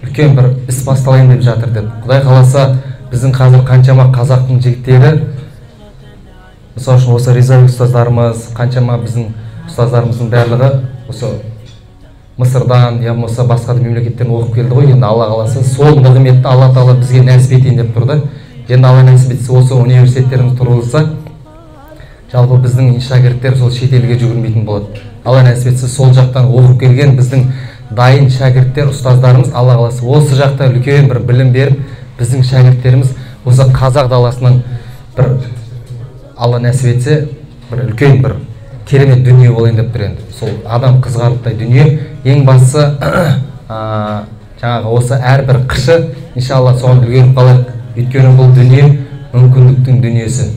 үлкен бір іс басталайын деп жатыр деп. Құдай қаласа, біздің қазір қаншама қазақтың жігіттері, мысалы үшін осы риза ұстаздарымыз, қаншама біздің ұстаздарымыздың барлығы осы Мысырдан, я болмаса басқа да мемлекеттерден оқып келді ғой. Енді Алла қаласа, сол нығметті Алла Тағала бізге нәсіп етейін деп тұрды. Енді Алла нәсіп етсе, осы университеттеріміз тұрғызылса, жалпы біздің шәкірттер сол шетелге жүгірмейтін болады. Алла нәсіп етсе, сол жақтан оқып келген біздің дайын шәкірттер, ұстаздарымыз Алла қаласа осы жақта үлкен бір білім беріп, біздің шәкірттеріміз осы қазақ даласының бір Алла нәсіп етсе, бір үлкен бір керемет дүние болайын деп тұр енді. Сол адам қызғарлықтай дүние. Ең бастысы жаңағы осы әрбір қышы иншалла соған үлгеріп қалайық. Өйткені бұл дүние мүмкіндіктің дүниесі.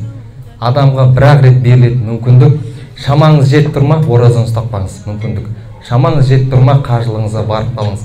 Адамға бір-ақ рет берілетін мүмкіндік. Шамаңыз жетіп тұрма, оразаны ұстап қалыңыз, мүмкіндік. Шамаңыз жетіп тұрма, қажылығыңызға барып қалыңыз.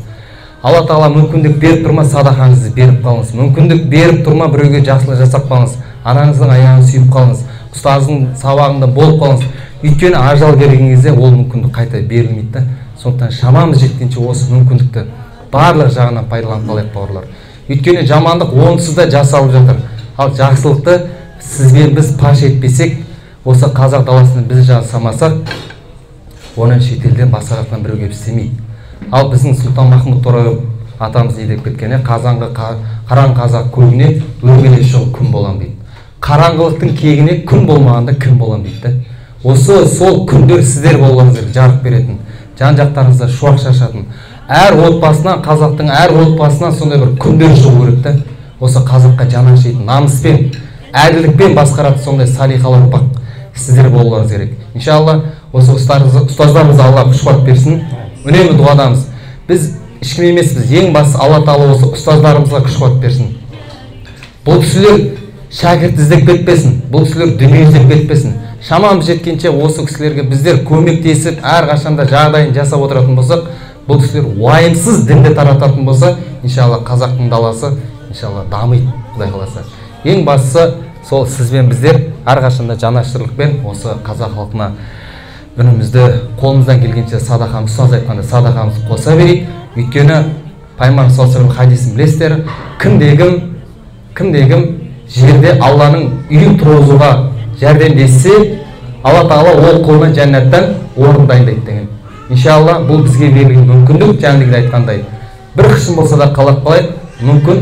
Алла Тағала мүмкіндік беріп тұрма, садақаңызды беріп қалыңыз. Мүмкіндік беріп тұрма, біреуге жақсылық жасап қалыңыз. Анаңыздың аяғын сүйіп қалыңыз. Ұстаздың сабағында болып қалыңыз. Өйткені ажал келген кезде ол мүмкіндік қайта берілмейді да. Сондықтан шамамыз жеткенше осы мүмкіндікті барлық жағынан пайдаланып қалайық бауырлар. Өйткені жамандық онсыз да жасалып жатыр. Ал жақсылықты сізбен біз паш етпесек, осы қазақ даласында біз жасамасақ, оны шетелден басқа жақтан біреу келіп істемейді. Ал біздің Сұлтанмахмұт Торайғыров атамыз не деп кеткен, қазанғы қараң қазақ көгіне өрмеле шығып күн болам дейді. Қараңғылықтың кегіне күн болмағанда кім болам дейді. Осы сол күндер сіздер болғаныздар, жарық беретін, жан-жақтарыңызда шуақ шашатын. Әр отбасынан, қазақтың әр отбасынан сондай бір күндер шығу керек та. Осы қазаққа жан ашитын, намыспен, әділдікпен басқаратын сондай салиқалы ұрпақ сіздер болғаныз керек. Иншалла, осы ұстаздарымызға Алла күш-қуат берсін. Үнемі дұғадамыз. Біз ешкім емеспіз, ең бастысы Алла Тағала осы ұстаздарымызға күш-қуат берсін. Бұл кісілер шәкірт іздеп кетпесін, бұл кісілер дүние іздеп кетпесін. Шамамыз жеткенше осы кісілерге біздер көмектесіп, әрқашанда жағдайын жасап отыратын болсақ, бұл кісілер уайымсыз дінді тарататын болса, иншалла қазақтың даласы иншалла дамиды, Құдай қаласа. Ең бастысы сол сізбен біздер әрқашанда жанашырлықпен осы қазақ халқына үнімізді қолымыздан келгенше садақамыз, ұстаз айтқанда садақамызды қоса берейік. Өйткені Пайғамбар саллаллаху алейхи хадисін білесіздер, кімде-кім жерде Алланың үйін тұрғызуға жәрдемдессе, Алла Тағала ол қолына жәннаттан орын дайындайды деген. Иншалла, бұл бізге берілген мүмкіндік, жаңағыдай айтқандай. Бір қышын болса да қалап қалайық, мүмкін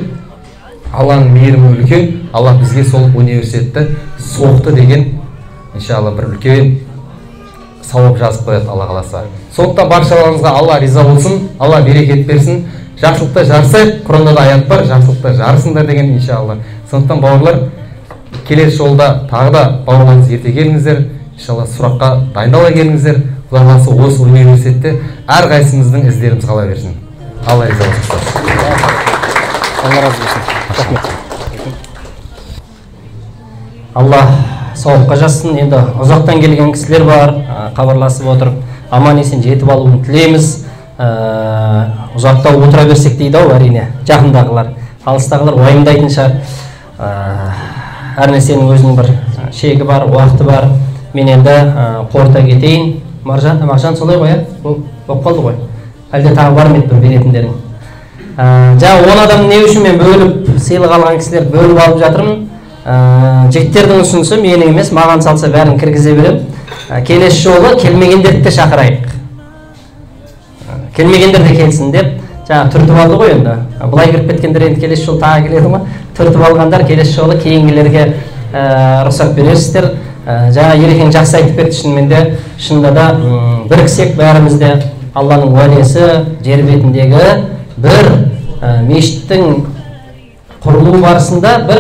Алланың мейірімі үлкен, Алла бізге сол университетті соқты деген, иншалла, бір үлкен сауап жазып қояды Алла қаласа. Сондықтан баршаларыңызға Алла риза болсын, Алла берекет берсін. Жақсылықта жарысайық, Құранда да аят бар, жақсылықта жарысыңдар деген иншалла. Сондықтан бауырлар, келесі жолда тағы да бауырларыңыз ерте келіңіздер, иншалла сұраққа дайындала келіңіздер. Құдай қаласа осы университетте әрқайсымыздың іздеріміз қала берсін. Алла риза болсын. Алла разы болсын. Рахмет. Алла сауапқа жазсын. Енді ұзақтан келген кісілер бар, хабарласып отырып, аман есен жетіп алуын тілейміз. Ұзақта отыра берсек дейді ау, әрине, жақындағылар. Алыстағылар уайымдайтын шығар. Әр нәрсенің өзінің бір шегі бар, уақыты бар. Мен енді қорыта кетейін. Мағжан солай ғой, болып қалды ғой. Әлде тағы бар ма еді бір беретіндерің? Жаңа 10 адамның не үшін мен бөліп, сыйлық алған кісілерді бөліп алып жатырмын. Жігіттердің ұсынысы менің емес, маған салса бәрін кіргізе берем. Келесі жолы келмегендерді де шақырайық. Келмегендер де келсін деп, жаңа түртіп алды ғой енді. Бұлай кіріп кеткендер енді келесі жолы тағы келеді ма? Түртіп алғандар келесі жолы кейінгілерге рұқсат бересіздер. Жаңа Ерекең жақсы айтып берді, шынында да біріксек бәрімізде Алланың уәдесі жер бетіндегі бір мешіттің құрылу барысында бір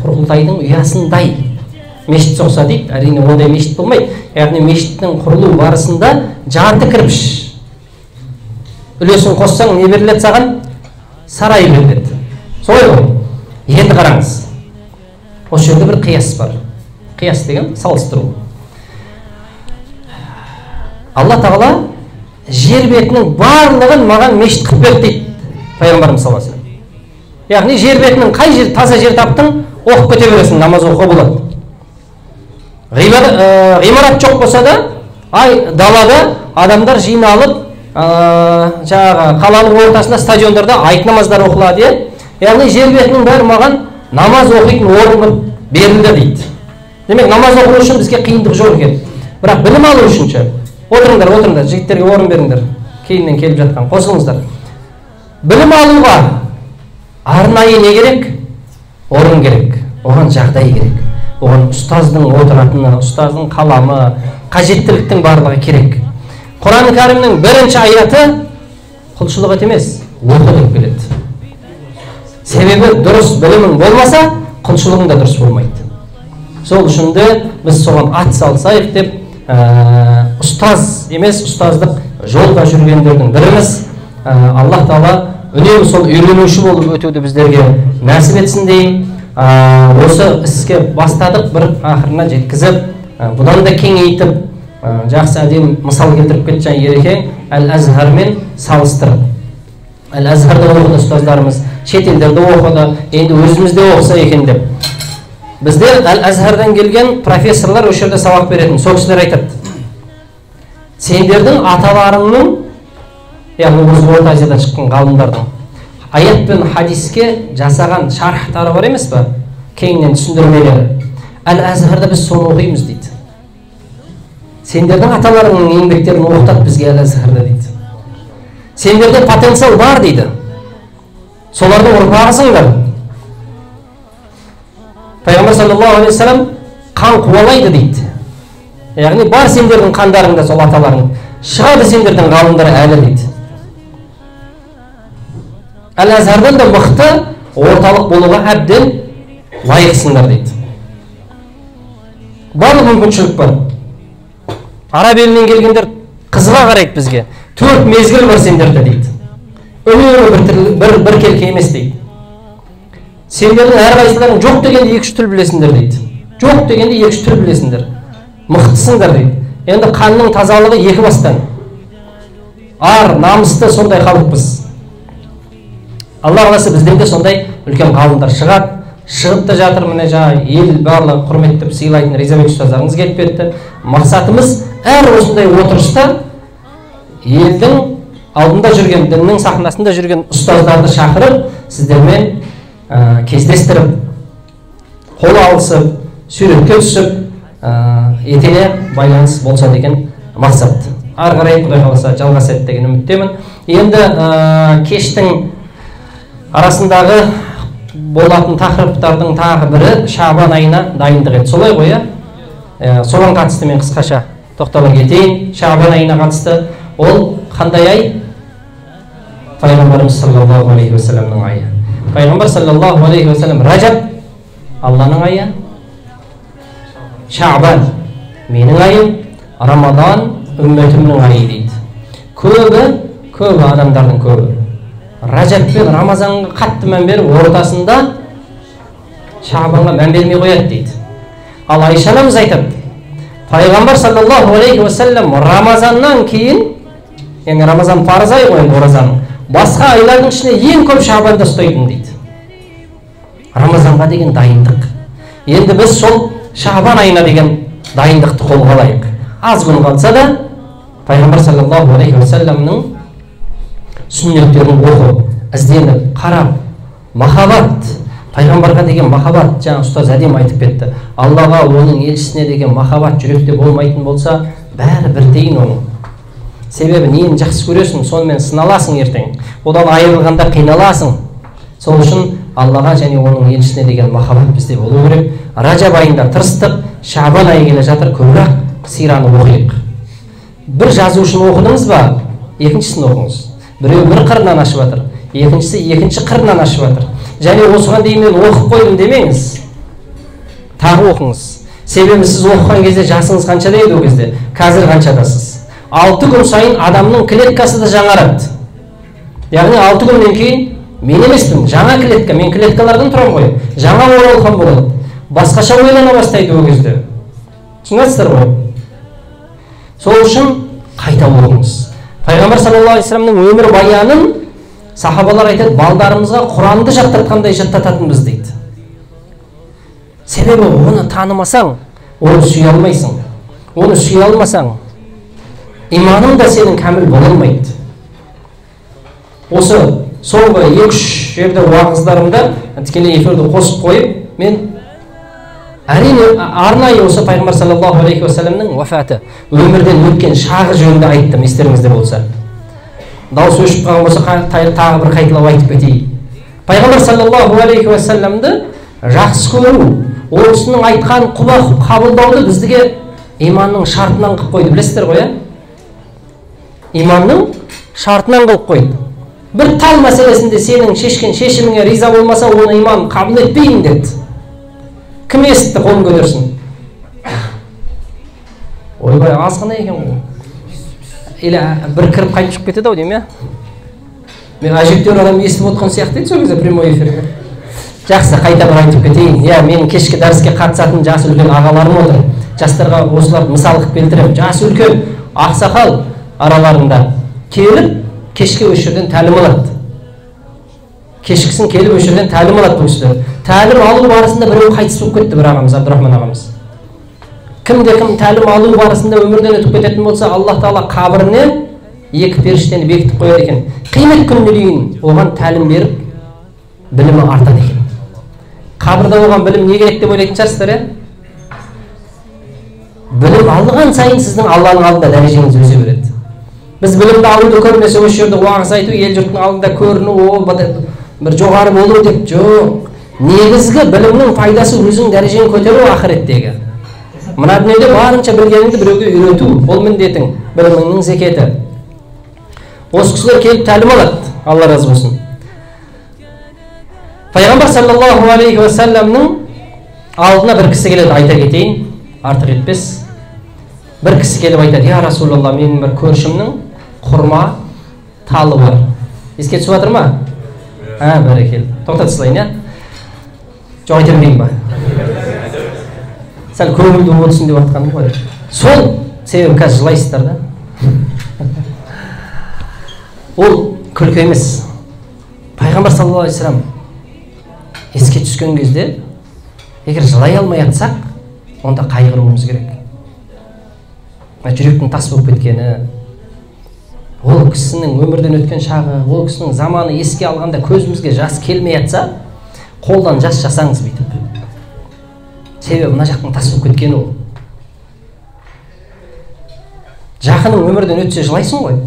құрылтайдың ұясындай мешіт соқса дейді. Әрине ондай мешіт болмайды. Яғни мешіттің құрылу барысында жарты кірпіш үлесін қоссаң не беріледі саған? Сарай беріледі. Солай ғой. Енді қараңыз. Осы жерде бір қияс бар. Қияс деген салыстыру. Алла Тағала жер бетінің барлығын маған мешіт қылып берді дейді Пайғамбарымыз саллаллаху алейхи вассалам. Яғни жер бетінің қай жер таза жер таптың, оқып кете бересің, намаз оқуға болады. ғимарат жоқ болса да, далада адамдар жиналып, жаңағы қаланың ортасында, стадиондарда айт намаздар оқылады. Яғни жер бетінің бәрі маған намаз оқитын орын берілді дейді. Демек, намаз оқу үшін бізге қиындық жоқ екен. Бірақ білім алу үшін ше. Отырыңдар, жігіттерге орын беріңдер. Кейіннен келіп жатқан, қосылыңыздар. Білім алуға арнайы не керек? Орын керек. Оған жағдай керек. Оған ұстаздың отыратыны, ұстаздың қаламы, қажеттіліктің барлығы керек. Құран Кәрімнің бірінші аяты құлшылық емес, оқы деп келеді. Себебі дұрыс білімің болмаса, құлшылығың да дұрыс болмайды. Сол үшін де біз соған ат салсайық деп, ұстаз емес, ұстаздық жолда жүргендердің біріміз. Аллах Тағала үнемі сол үйренуші болып өтуді біздерге нәсіп етсін дейін. Осы іске бастадық, бір ақырына жеткізіп, бұдан да кеңейтіп, жақсы әдем мысал келтіріп кеткен Ерекең Әл-Азһармен салыстырып. Әл-Азһарда оқыды ұстаздарымыз, шетелдерде оқыды, енді өзімізде оқыса екен деп. Бізде Әл-Азһардан келген профессорлар осы жерде сабақ беретін. Сол кісілер айтады: сендердің аталарыңның, яғни осы Орта Азиядан шыққан ғалымдардың аят пен хадиске жасаған шархтары бар емес пе? Кеңінен түсіндірмелері. Әл-Азһарда біз соны оқимыз дейді. Сендердің аталарыңның еңбектерін оқытады бізге Әл-Азһарда дейді. Сендерде потенциал бар дейді. Солардың ұрпағысыңдар. Пайғамбар саллаллаху алейхи вассалам қан қуалайды дейді. Яғни бар сендердің қандарыңда сол аталарың. Шығады сендердің ғалымдар әлі дейді. Әл-Азһардан да мықты орталық болуға әбден лайықсыңдар дейді. Барлық мүмкіншілік бар. Араб елінен келгендер қызыға қарайды бізге. 4 мезгіл бар сендерде дейді. Үнемі бір келке емес дейді. Сендердің әрқайсыларың жоқ дегенде 2-3 тіл білесіңдер дейді. Жоқ дегенде 2-3 тіл білесіңдер. Мықтысыңдар дейді. Енді қанның тазалығы 2 бастан. Ар, намысты сондай халықпыз. Алла қаласа бізден де сондай үлкен ғалымдар шығады. Шығып та жатыр, міне жаңа ел барлығы құрметтеп сыйлайтын Ризабек ұстаздарыңыз келіп кетті. Мақсатымыз әр осындай отырыста елдің алдында жүрген, діннің сахнасында жүрген ұстаздарды шақырып, сіздермен кездестіріп, қол алысып, суретке түсіп, етене байланыс болса деген мақсат. Ары қарай Құдай қаласа жалғасады деген үміттемін. Енді кештің арасындағы болатын тақырыптардың тағы бірі Шабан айына дайындық еді. Солай ғой, соған қатысты мен қысқаша тоқтала кетейін. Шабан айына қатысты. Ол қандай ай? Пайғамбарымыз саллаллаху алейхи вассаламның айы. Пайғамбар саллаллаху алейхи вассалам Ражаб Алланың айы, Шабан менің айым, Рамадан үмметімнің айы дейді. Көбі адамдардың көбі Ражаб пен Рамазанға қатты мән беріп, ортасында Шабанға мән бермей қояды дейді. Ал Айша анамыз айтады, Пайғамбар саллаллаху алейхи вассалам Рамазаннан кейін, яғни Рамазан парыз ай ғой оразаның, басқа айлардың ішіне ең көп Шабанды ұстайтын дейді. Рамазанға деген дайындық. Енді біз сол Шабан айына деген дайындықты қолға алайық. Аз күн қалса да Пайғамбар саллаллаху алейхи вассаламның сүннеттерін оқып, ізденіп, қарап, махаббат, пайғамбарға деген махаббат, жаңа ұстаз әдем айтып кетті. Аллаға, оның елшісіне деген махаббат жүректе болмайтын болса, бәрі бірдейін оның. Себебі нені жақсы көресің, сонымен сыналасың ертең. Одан айырылғанда қиналасың. Сол үшін Аллаға және оның елшісіне деген махаббат бізде болу керек. Ражаб айында тырыстық, Шабан айы келе жатыр, көбірек сираны оқиық. Бір жазушыны оқыдыңыз ба? Екіншісін оқыңыз. Біреу бір қырынан ашып жатыр, екіншісі екінші қырынан ашып жатыр. Және осыған дейін мен оқып қойдым демеңіз. Тағы оқыңыз. Себебі сіз оқыған кезде жасыңыз қаншада еді ол кезде? Қазір қаншадасыз? 6 күн сайын адамның клеткасы да жаңарады. Яғни 6 күннен кейін мен емеспін, жаңа клетка, мен клеткалардан тұрам ғой. Жаңа оралхан болады. Басқаша ойлана бастайды ол кезде. Түсінесіздер ғой? Сол үшін қайта оқыңыз. Пайғамбар саллаллаху алейхи вассаламның өмір баянын сахабалар айтады, балдарымызға Құранды жаттатқандай жаттататынбыз дейді. Себебі оны танымасаң, оны сүйе алмайсың. Оны сүйе алмасаң, иманың да сенің кәміл бола алмайды. Осы соңғы 2-3 жерде уағыздарымда тікелей эфирді қосып қойып, мен әрине арнайы осы пайғамбар саллаллаху алейхи уассаламның вафаты, өмірден өткен шағы жөнінде айттым, естеріңізде болса. Дауыс өшіп қалған болса, тағы бір қайталап айтып кетейін. Пайғамбар саллаллаху алейхи уассаламды жақсы көру, ол кісінің айтқан құлақ қабылдауды біздіге иманның шартынан қылып қойды, білесіздер ғой, иманның шартынан қылып қойды. Бір тал мәселесінде сенің шешкен шешіміңе риза болмаса, оны иман қабыл етпейін деді. Кім естіді, қолын көтерсін? Ойбай, аз ғана екен ғой. Или бір кіріп қайтып шығып кетеді ау деймін, мен әжептеуір адам естіп отқан сияқты еді сол кезде прямой эфирде. Жақсы, қайта бір айтып кетейін. Менің кешкі дәріске қатысатын жас үлкен ағаларым отыр. Жастарға осыларды мысал қылып келтіремін. Жас үлкен ақсақал араларында келіп, кешке осы жерден тәлім алады. Кешкісін келіп осы жерден тәлім алады бұл кісілер. Тәлім алу барысында біреу қайтыс болып кетті, бір ағамыз, Абдурахман ағамыз. Кімде-кім тәлім алу барысында өмірден өтіп кететін болса, Аллах Тағала қабіріне 2 періштені бекітіп қояды екен. Қиямет күніне дейін оған тәлім беріп, білімі артады екен. Қабірде оған білім не керек деп ойлайтын шығарсыздар, білім алған сайын сіздің Алланың алдында дәрежеңіз өсе береді. Біз білімді алуды көрмесе, осы жерде уағыз айту, ел жұрттың алдында көріну, бір жоғары болу деп, жоқ. Негізгі білімнің пайдасы өзің дәрежеңді көтеру ақыреттегі. Мына дүниеде барынша білгеніңді біреуге үйрету, ол міндетің, біліміңнің зекеті. Осы кісілер келіп тәлім алады, Алла разы болсын. Пайғамбар саллаллаху алейхи уассаламның алдына бір кісі келеді, айта кетейін, артық етпес. Бір кісі келіп айтады: "Я Расулалла, менің бір көршімнің құрма талы бар." Еске түсіп жатыр ма? Бәрекелді. Тоқтат сылайын, жоқ айтам дейін ба? Сәл көңілді болсын деп жатқаным ғой. Сол себебі қазір жылайсыздар да. Ол күлкі емес. Пайғамбар саллаллаху алейхи вассалам еске түскен кезде, егер жылай алмай жатсақ, онда қайғыруымыз керек. Жүректің тас болып кеткені, ол кісінің өмірден өткен шағы, ол кісінің заманы еске алғанда көзімізге жас келмей жатса, қолдан жас жасаңыз бүйтіп. Себебі мына жақтың тас болып кеткені ол. Жақының өмірден өтсе жылайсың ғой.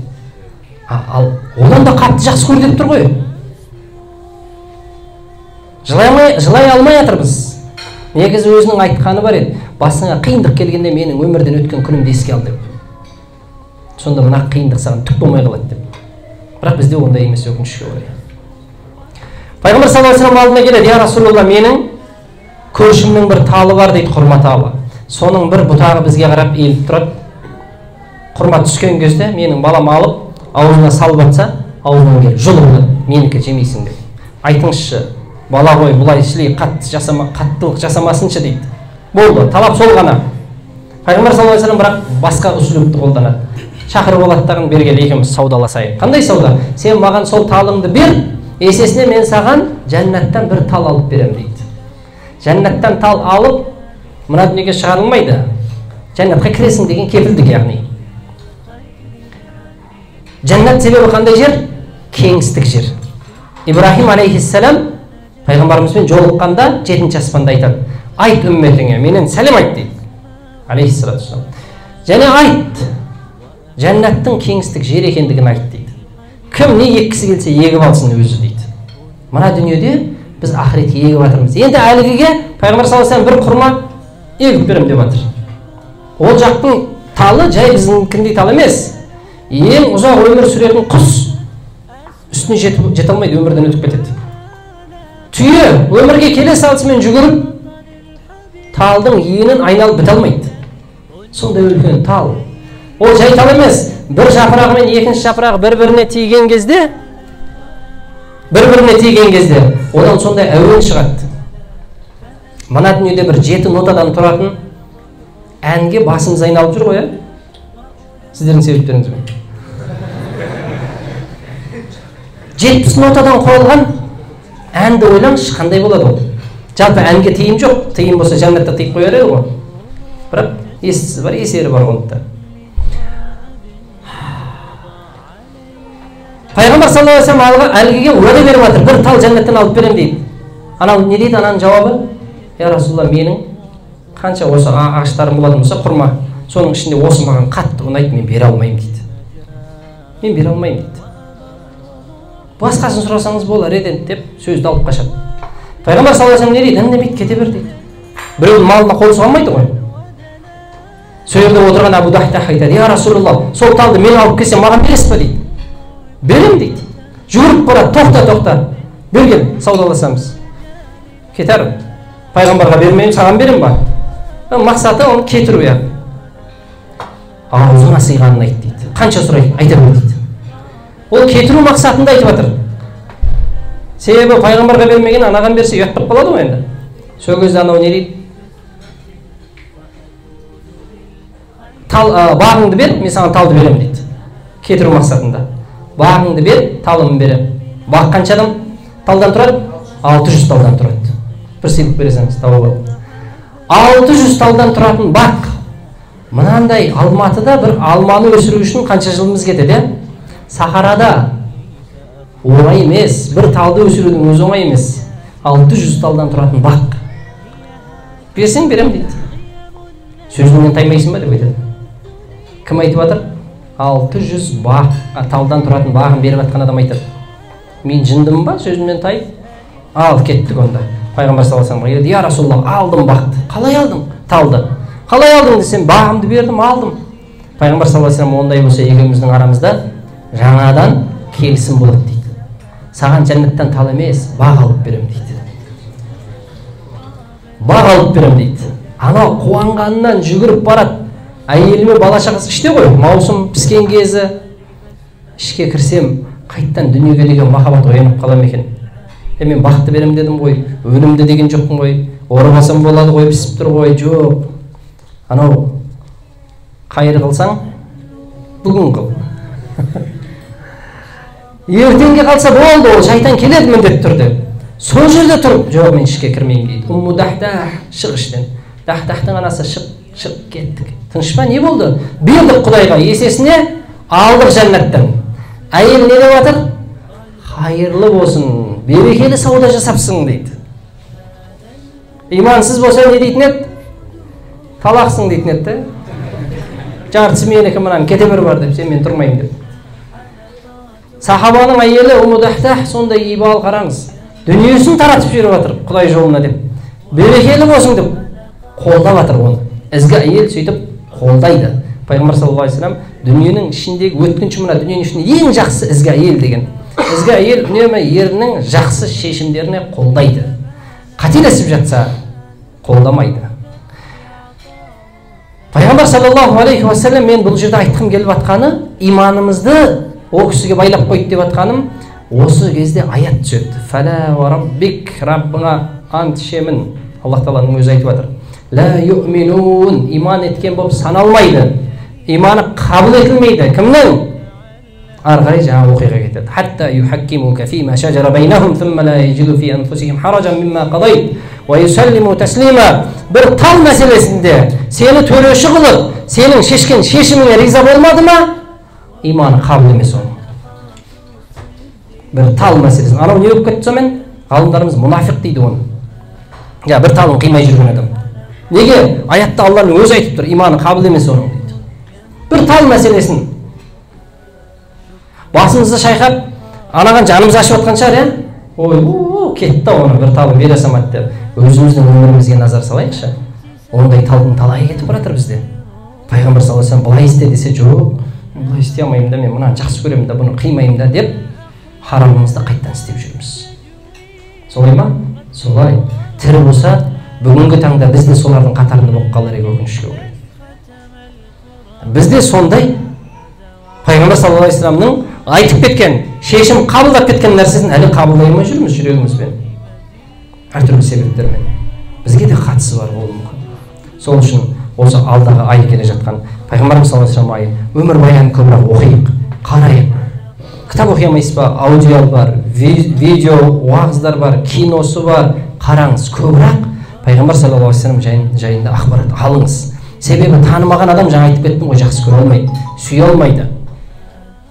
Ал одан да қатты жақсы көр деп тұр ғой. Жылай алмай жатырмыз. Негізі өзінің айтқаны бар еді: "Басыңа қиындық келгенде менің өмірден өткен күнімді еске ал" деп. Сонда мына қиындық саған түк болмай қалады деп. Бірақ бізде ондай емес, өкінішке орай. Пайғамбар саллаллаху алейхи вассалам алдына келеді: "Я Расулалла, менің көршімнің бір талы бар" дейді, құрма талы. Соның бір бұтағы бізге қарап иіліп тұрады. Құрма түскен кезде менің балам алып, аузына салып жатса, аузынан келіп жұлып, "Менікі жемейсің" деп. Айтыңызшы, бала ғой, бұлай шілей қаттылық жасамасыншы дейді. Болды, талап сол ғана. Пайғамбар саллаллаху алейхи вассалам бірақ басқа үсіліпті қолданады. Шақырып алады дағын, бергел екеуміз саудаласайық. Қандай сауда? Сен маған сол талыңды бер, есесіне мен саған жәннаттан бір тал алып берем дейді. Жәннаттан тал алып, мына дүниеге шығарылмайды. Жәннатқа кіресің деген кепілдік, яғни. Жәннат себебі қандай жер? Кеңістік жер. Ибрахим алейхиссалам пайғамбарымызбен жолыққанда 7-ші аспанда айтады: "Айт үмметіңе, менен сәлем айт" дейді. Алейхиссалату вассалам. Және айт, жәннаттың кеңістік жер екендігін айт дейді. Кім не еккісі келсе егіп алсын өзі дейді. Мына дүниеде біз ақыретке егіп жатырмыз. Енді әлгіге пайғамбар саллаллаху алейхи вассалам бір құрма егіп берем деп жатыр. Ол жақтың талы жай біздіңкіндей тал емес. Ең ұзақ өмір сүретін құс үстіне жете алмайды, өмірден өтіп кетеді. Түйе өмірге келе салысымен жүгіріп, талдың иінін айналып біте алмайды. Сондай үлкен тал. Ол жай тал емес. Бір жапырағы мен екінші жапырағы бір-біріне тиген кезде, одан сондай әуен шығады. Мына дүниеде бір 7 нотадан тұратын әнге басымыз айналып жүр ғой, сіздердің себептеріңізбен. 70 нотадан қойылған әнді ойлаңызшы, қандай болады ол? Жалпы әнге тыйым жоқ. Тыйым болса жәннатта тыйып қояр еді ғой. бірақ естісі бар, есері бар ғой. Пайғамбар саллаллаху алейхи ва саллям әлгіге уәде беріп жатыр, бір тал жәннаттан алып беремін дейді. Анау не дейді, ананың жауабы? Я Расулалла, менің қанша осы ағаштарым болатын болса, құрма, соның ішінде осы маған қатты ұнайды, мен бере алмаймын дейді. Мен бере алмаймын дейді. Басқасын сұрасаңыз болар еді деп сөзді алып қашады. Пайғамбар саллаллаху алейхи ва саллям не дейді? Үндемейді, кете бер дейді. Біреудің малына қол сұғалмайды ғой. Сол жерде отырған Абу Дахдах айтады: "Я Расулалла, сол талды мен алып келсем маған бересіз ба?" дейді. "Берем" дейді. Жүгіріп барады: "Тоқта, берген, саудаласамыз." Кетер. Пайғамбарға бермеймін, саған берем ба? Мақсаты оны кетіру я. Аузына сыйғанын айт дейді. Қанша сұрайды, айта бер дейді. Ол кетіру мақсатында айтып жатыр. Себебі пайғамбарға бермеген анаған берсе ұят болып қалады ғой енді. Сол кезде анау не дейді? Бағыңды бер, мен саған талды берем дейді. Кетіру мақсатында. Бағыңды бер, талымын берем. Бақ қанша адам талдан тұрады? 600 талдан тұрады. Бір сыйлық бересеңіз тауып ал. 600 талдан тұратын бақ. Мынандай Алматыда бір алманы өсіру үшін қанша жылымыз кетеді? Сахарада оңай емес, бір талды өсірудің өзі оңай емес. 600 талдан тұратын бақ. Берсең берем дейді. Сөзіңнен таймайсың ба деп айтады. Кім айтып жатыр? 600 бақ, талдан тұратын бағын беріп жатқан адам айтады. Мен жындымын ба, сөзімнен тайып? Ал, кеттік онда. Пайғамбар саллаллаху алейхи ва саллям: "Я Расулалла, алдым бақты." "Қалай алдың?" "Талды." "Қалай алдың?" десем, "Бағымды бердім, алдым." Пайғамбар саллаллаху алейхи ва саллям: "Ондай болса екеуміздің арамызда жаңадан келісім болады" дейді. "Саған жәннаттан тал емес, бақ алып берем" дейді. Бақ алып берем дейді. Анау қуанғанынан жүгіріп барады. Әйеліме бала шағасы іште ғой, маусым піскен кезі. Ішке кірсем, қайттан дүниеге деген махаббат оянып қалам екен. Мен бақты берем дедім ғой, өнімді деген жоқпын ғой, орғасам болады ғой, пісіп тұр ғой, жоқ. Анау қайыр қылсаң, бүгін қыл. Ертеңге қалса болды, ол шайтан келеді міндетті түрде. Сол жерде тұрып, жоқ, мен ішке кірмеймін дейді. Умму Дахдах, шық іштен. Дахдахтың анасы шық кеттік. Тыныш па, не болды? Бердік Құдайға, есесіне алдық жәннаттан. Әйел не деп жатыр? Хайырлы болсын, берекелі сауда жасапсың дейді. Имансыз болса не дейтін еді? Талақсың дейтін еді. Жартысы менікі, мынаны кете бер бар деп, сен мен тұрмаймын деп. Сахабаның әйелі Умму Дахдах сондай ибал, қараңыз. Дүниесін таратып жіберіп жатыр Құдай жолына деп. Берекелі болсын деп қолдап жатыр оны. Ізгі әйел сөйтіп қолдайды. Пайғамбар саллаллаху алейхи ва саллям дүниенің ішіндегі өткінші, мына дүниенің ішінде ең жақсы ізгі әйел деген. Ізгі әйел үнемі ерінің жақсы шешімдеріне қолдайды. Қателесіп жатса қолдамайды. Пайғамбар саллаллаху алейхи ва саллям, мен бұл жерде айтқым келіп жатқаны, иманымызды ол кісіге байлап қойды деп жатқаным, осы кезде аят түседі. Фәлә ва раббик, Раббыңа ант ішемін. Аллах Тағаланың өзі айтып жатыр. Ла юъминун, иман еткен болып саналмайды. Иманы қабыл етілмейді. Кімнің? Ары қарай жаңа оқиға кетеді. Хатта юхаккимука фима шажара байнахум thumma la yajidu fi anfusihim harajan mimma qadayt wa yusallimu taslima. Бір тал мәселесінде сені төреші қылып, сенің шешкен шешіміңе риза болмады ма? Иманы қабыл емес оның. Бір тал мәселесін. Анау не болып кетті сонымен? Ғалымдарымыз мұнафиқ дейді оны. Я бір талын қимай жүрген адам. Неге? Аятта Алланың өзі айтып тұр, иманы қабыл емес оның дейді. Бір тал мәселесін басымызды шайқап, анаған жанымыз ашып отқан шығар, иә? Ой, кетті оны, бір талын бере салмады деп. Өзіміздің өмірімізге назар салайықшы. Ондай талдың талайы кетіп баратыр бізде. Пайғамбар саллаллаху алейхи ва саллям былай істе десе, жоқ, былай істей алмаймын да, мен мынаны жақсы көремін да, бұны қимаймын да деп, харамымызды қайттан істеп жүрміз. Солай ма? Солай. Тірі болса, бүгінгі таңда біз де солардың қатарында болып қалар еді, өкінішке орай. Бізде сондай Пайғамбар саллаллаху алейхи ва салламның айтып кеткен, шешім қабылдап кеткен нәрсесін әлі қабылдай алмай жүрміз жүрегімізбен. Әртүрлі себептермен. Бізге де қатысы бар болуы мүмкін. Сол үшін осы алдағы ай келе жатқан Пайғамбарымыз саллаллаху алейхи ва саллям айы өмір баянын көбірек оқиық, қарайық. Кітап оқи алмайсыз ба? Аудио бар, видео, уағыздар бар, киносы бар. Қараңыз, көбірек Пайғамбар саллаллаху алейхи ва саллям жайында ақпарат алыңыз. Себебі танымаған адам, жаңа айтып кеттім ғой, жақсы көре алмайды, сүйе алмайды.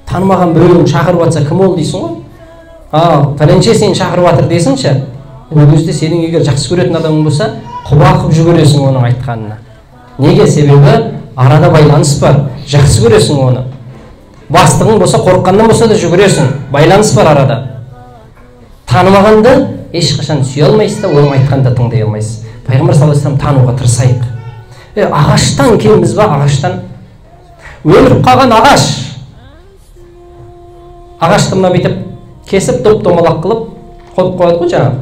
Танымаған біреуін шақырып жатса, кім ол дейсің ғой? Пәленше сені шақырып жатыр десіңші. Ол кезде сенің егер жақсы көретін адамың болса, құба қып жүгіресің оның айтқанына. Неге? Себебі арада байланыс бар, жақсы көресің оны. Бастығың болса, қорыққаннан болса да жүгіресің, байланыс бар арада. Танымағанды ешқашан сүйе алмайсыз да, оның айтқанда тыңдай алмайсыз. Пайғамбар саллаллаху алейхи вассалам тануға тырысайық. Ағаштан келеміз ба? Ағаштан өліп қалған ағаш. Ағашты мына бүйтіп кесіп доп-домалақ қылып қойып қояды ғой, жаңағы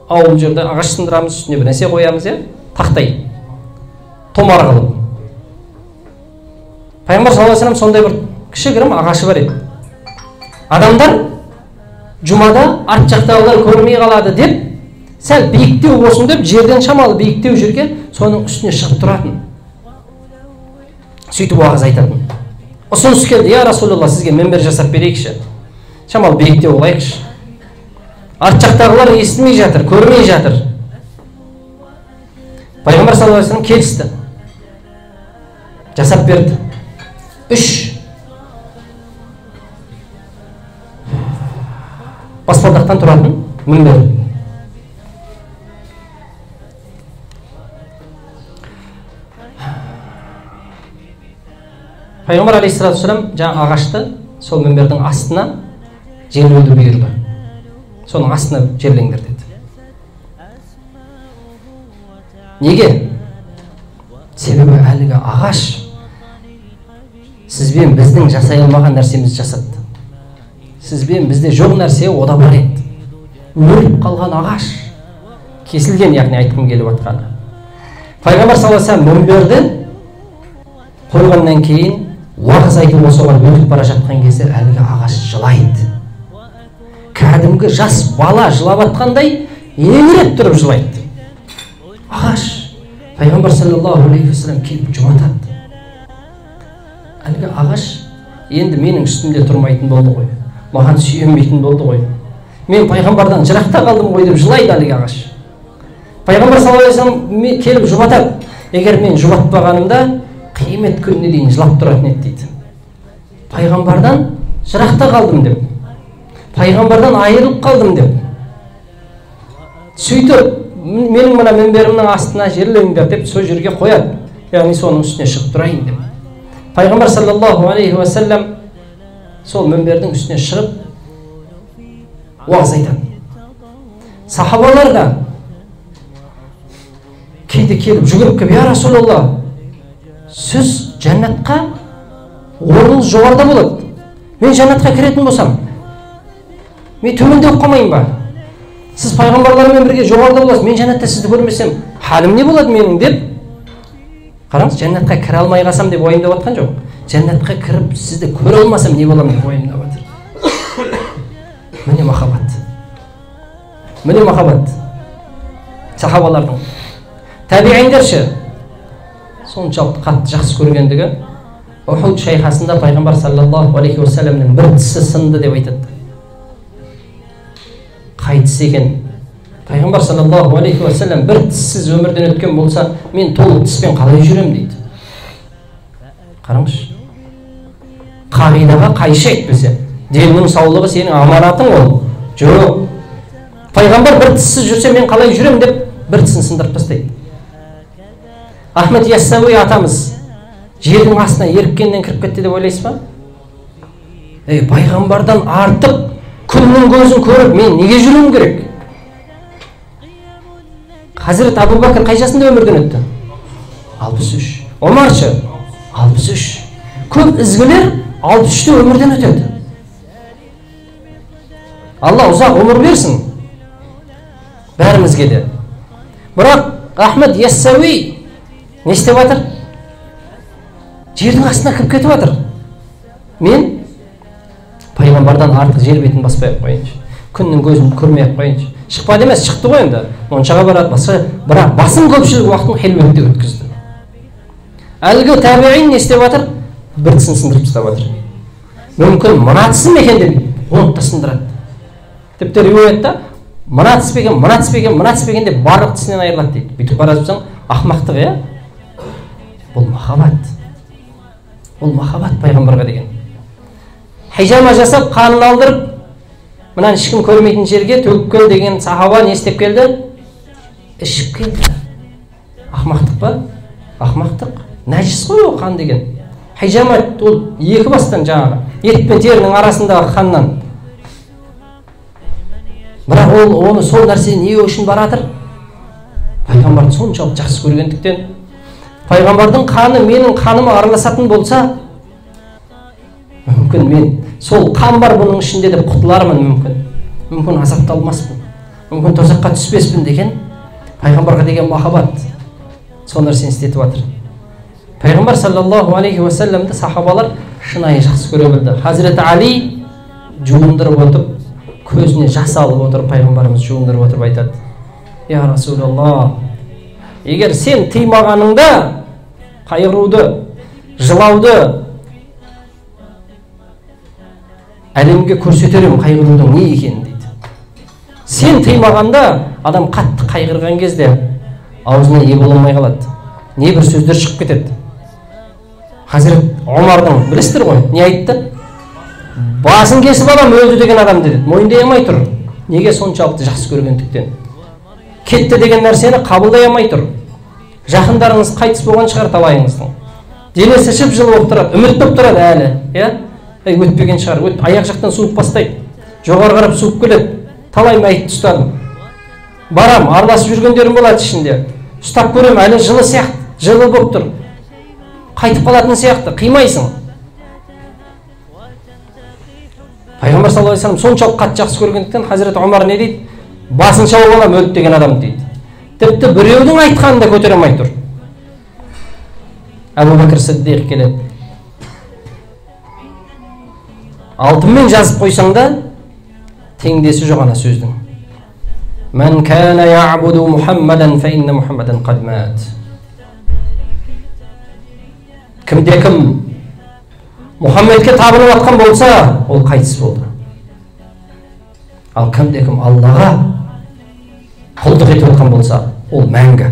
ауыл жерде ағаш сындырамыз, үстіне бір нәрсе қоямыз, тақтай томар қылып. Пайғамбар саллаллаху алейхи вассалам сондай бір кішігірім ағашы бар еді. Адамдар жұмада арт жақтағылар көрмей қалады деп, сәл биіктеу болсын деп, жерден шамалы биіктеу жерге соның үстіне шығып тұратын. Сөйтіп уағыз айтатын. Ұсыныс келді: "Я Расулалла, сізге мінбер жасап берейікші. Шамалы биіктеу болайықшы. Арт жақтағылар естімей жатыр, көрмей жатыр." Пайғамбар саллаллаху алейхи вассалам келісті. Жасап берді. 3 баспалдақтан тұратын мінбер. Пайғамбар алейхиссалату вассалам жаңа ағашты сол мінбердің астына жерлеуді бұйырды. Соның астына жерлеңдер деді. Неге? Себебі әлгі ағаш сізбен біздің жасай алмаған нәрсемізді жасады. Сізбен бізде жоқ нәрсе ода бар еді. Өліп қалған ағаш. Кесілген, яғни айтқым келіп жатқаны. Пайғамбар саллаллаху алейхи вассалам мінберді қойғаннан кейін уағыз айтып соған өтіп бара жатқан кезде әлгі ағаш жылайды. Кәдімгі жас бала жылап жатқандай еңіреп тұрып жылайды. Ағаш. Пайғамбар саллаллаху алейхи вассалам келіп жұбатады. Әлгі ағаш енді менің үстімде тұрмайтын болды ғой, маған сүйенбейтін болды ғой, мен пайғамбардан жырақта қалдым ғой деп жылайды әлгі ағаш. Пайғамбар саллаллаху алейхи вассалам келіп жұбатады. Егер мен жұбатпағанымда қиямет күніне дейін жылап тұратын еді дейді. Пайғамбардан жырақта қалдым деп, пайғамбардан айырылып қалдым деп. Сөйтіп менің мына мінберімнің астына жерлеңдер деп сол жерге қояды, яғни соның үстіне шығып тұрайын деп. Пайғамбар саллаллаху алейхи вассалам сол мінбердің үстіне шығып уағыз айтады. Сахабалар да кейде келіп жүгіріп келіп: "Я Расулалла, сіз жәннатқа орныңыз жоғарыда болады. Мен жәннатқа кіретін болсам, мен төменде болып қалмайын ба? Сіз пайғамбарлармен бірге жоғарыда боласыз, мен жәннатта сізді көрмесем, халім не болады менің?" деп. Қараңыз, жәннатқа кіре алмай қалсам деп уайымдап жатқан жоқ. Жәннатқа кіріп сізді көре алмасам не боламын деп уайымдап жатыр. Міне махаббат. Міне махаббат. Сахабалардың. Табиғиндерші соншалықты қатты жақсы көргендігі, Ухуд шайқасында пайғамбар саллаллаху алейхи вассаламның бір тісі сынды деп айтады. Қай тіс екен? Пайғамбар саллаллаху алейхи вассалам: "Бір тіссіз өмірден өткен болса, мен толық тіспен қалай жүрем?" дейді. Қараңызшы. Қағидаға қайшы айтпесе, деннің саулығы сенің аманатың ол. Жоқ. Пайғамбар бір тіссіз жүрсе мен қалай жүрем деп бір тісін сындырып тастайды. Ахмед Яссауи атамыз жердің астына еріккеннен кіріп кетті деп ойлайсыз ба? Пайғамбардан артық күннің көзін көріп мен неге жүруім керек? Хазірет Абу Бәкір қай жасында өмірден өтті? 63. Омаршы 63. Көп ізгілер 63-те өмірден өтеді. Алла ұзақ өмір берсін бәрімізге де. Бірақ Ахмед Яссауи не істеп жатыр? Жердің астына кіріп кетіп жатыр. Мен пайғамбардан артық жер бетін баспай қойыншы, күннің көзін көрмей қойыншы. Шықпады емес, шықты ғой енді. Моншаға барады, басқа, бірақ басым көпшілік уақытын хилветте өткізді. Әлгі табиғин не істеп жатыр? Бір тісін сындырып тастап жатыр. Мүмкін мына тісім екен деп оны да сындырады. Тіпті риуаятта мына тіс пе екен, мына тіс пе екен деп барлық тісінен айырылады дейді. Бүйтіп бара жатсаң ақымақтық, иә? бұл махаббат. Ол махаббат пайғамбарға деген. Хижама жасап, қанын алдырып, мынан ешкім көрмейтін жерге төгіп кел деген сахаба не істеп келді? Ішіп келді. Ақмақтық па? Ақмақтық. Нәжіс қой ол қан деген. Хижама ол екі бастан жаңағы ет пен терінің арасындағы қаннан. Бірақ оны сол нәрсе не үшін баратыр? Пайғамбарды соншалық жақсы көргендіктен. Пайғамбардың қаны менің қаныма араласатын болса, мүмкін мен сол қан бар бұның ішінде деп құтылармын мүмкін. Мүмкін азапталмаспын. Мүмкін тозаққа түспеспін деген пайғамбарға деген махаббат. Сол нәрсені істетіп жатыр. Пайғамбар саллаллаху алейхи ва салламды сахабалар шынайы жақсы көре білді. Хазіреті Али жуындырып отырып, көзіне жас алып отырып, пайғамбарымыз жуындырып отырып айтады: "Я Расулаллах, егер сен тыймағаныңда қайғыруды, жылауды әлемге көрсетерім қайғырудың не екенін" дейді. Сен тыймағанда адам қатты қайғырған кезде аузына ие бола алмай қалады. Не бір сөздер шығып кетеді. Хазірет Омардың білесіздер ғой, не айтты? Басын кесіп адам өлді деген адам деді. Мойындай алмай тұр. Неге? Соншалықты жақсы көргендіктен. Кетті деген нәрсені қабылдай алмай тұр. Жақындарыңыз қайтыс болған шығар талайыңыздың. Денесі ішіп жылы болып тұрады, үміт болып тұрады әлі. Өтпеген шығар. Аяқ жақтан суып бастайды. Жоғары қарап суып келеді. Талай мәйітті ұстадым. Барам, араласып жүргендерім болады ішінде. Ұстап көрем, әлі жылы сияқты, жылы болып тұр. Қайтып қалатын сияқты, қимайсың. Пайғамбар саллаллаху алейхи ва саллям соншалық қатты жақсы көргендіктен Хазіреті Омар не дейді? Басын шауып алам өлді деген адам дейді. Тіпті біреудің айтқанын да көтере алмай тұр. Әбу Бәкір Сиддиқ келеді. Алтынмен жазып қойсаң да теңдесі жоқ ана сөздің. Мән кәна яъбуду Мухаммадан фа инна Мухаммадан қад мат. Кімде-кім Мұхаммедке табынып атқан болса, ол қайтыс болды. Ал кімде-кім Аллаға құлдық етіп атқан болса, ол мәңгі.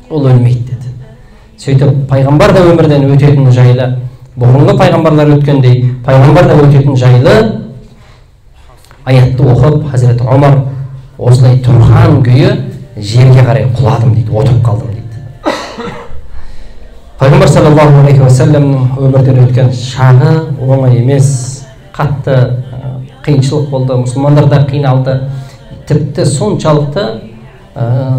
Ол өлмейді деді. Сөйтіп, пайғамбар да өмірден өтетін жайлы, бұрынғы пайғамбарлар өткендей, пайғамбар да өтетін жайлы аятты оқып, Хазіреті Омар осылай тұрған күйі жерге қарай құладым дейді, отырып қалдым дейді. Пайғамбар саллаллаху алейхи ва салламның өмірден өткен шағы оңай емес, қатты қиыншылық болды, мұсылмандар да қиналды. Тіпті соншалықты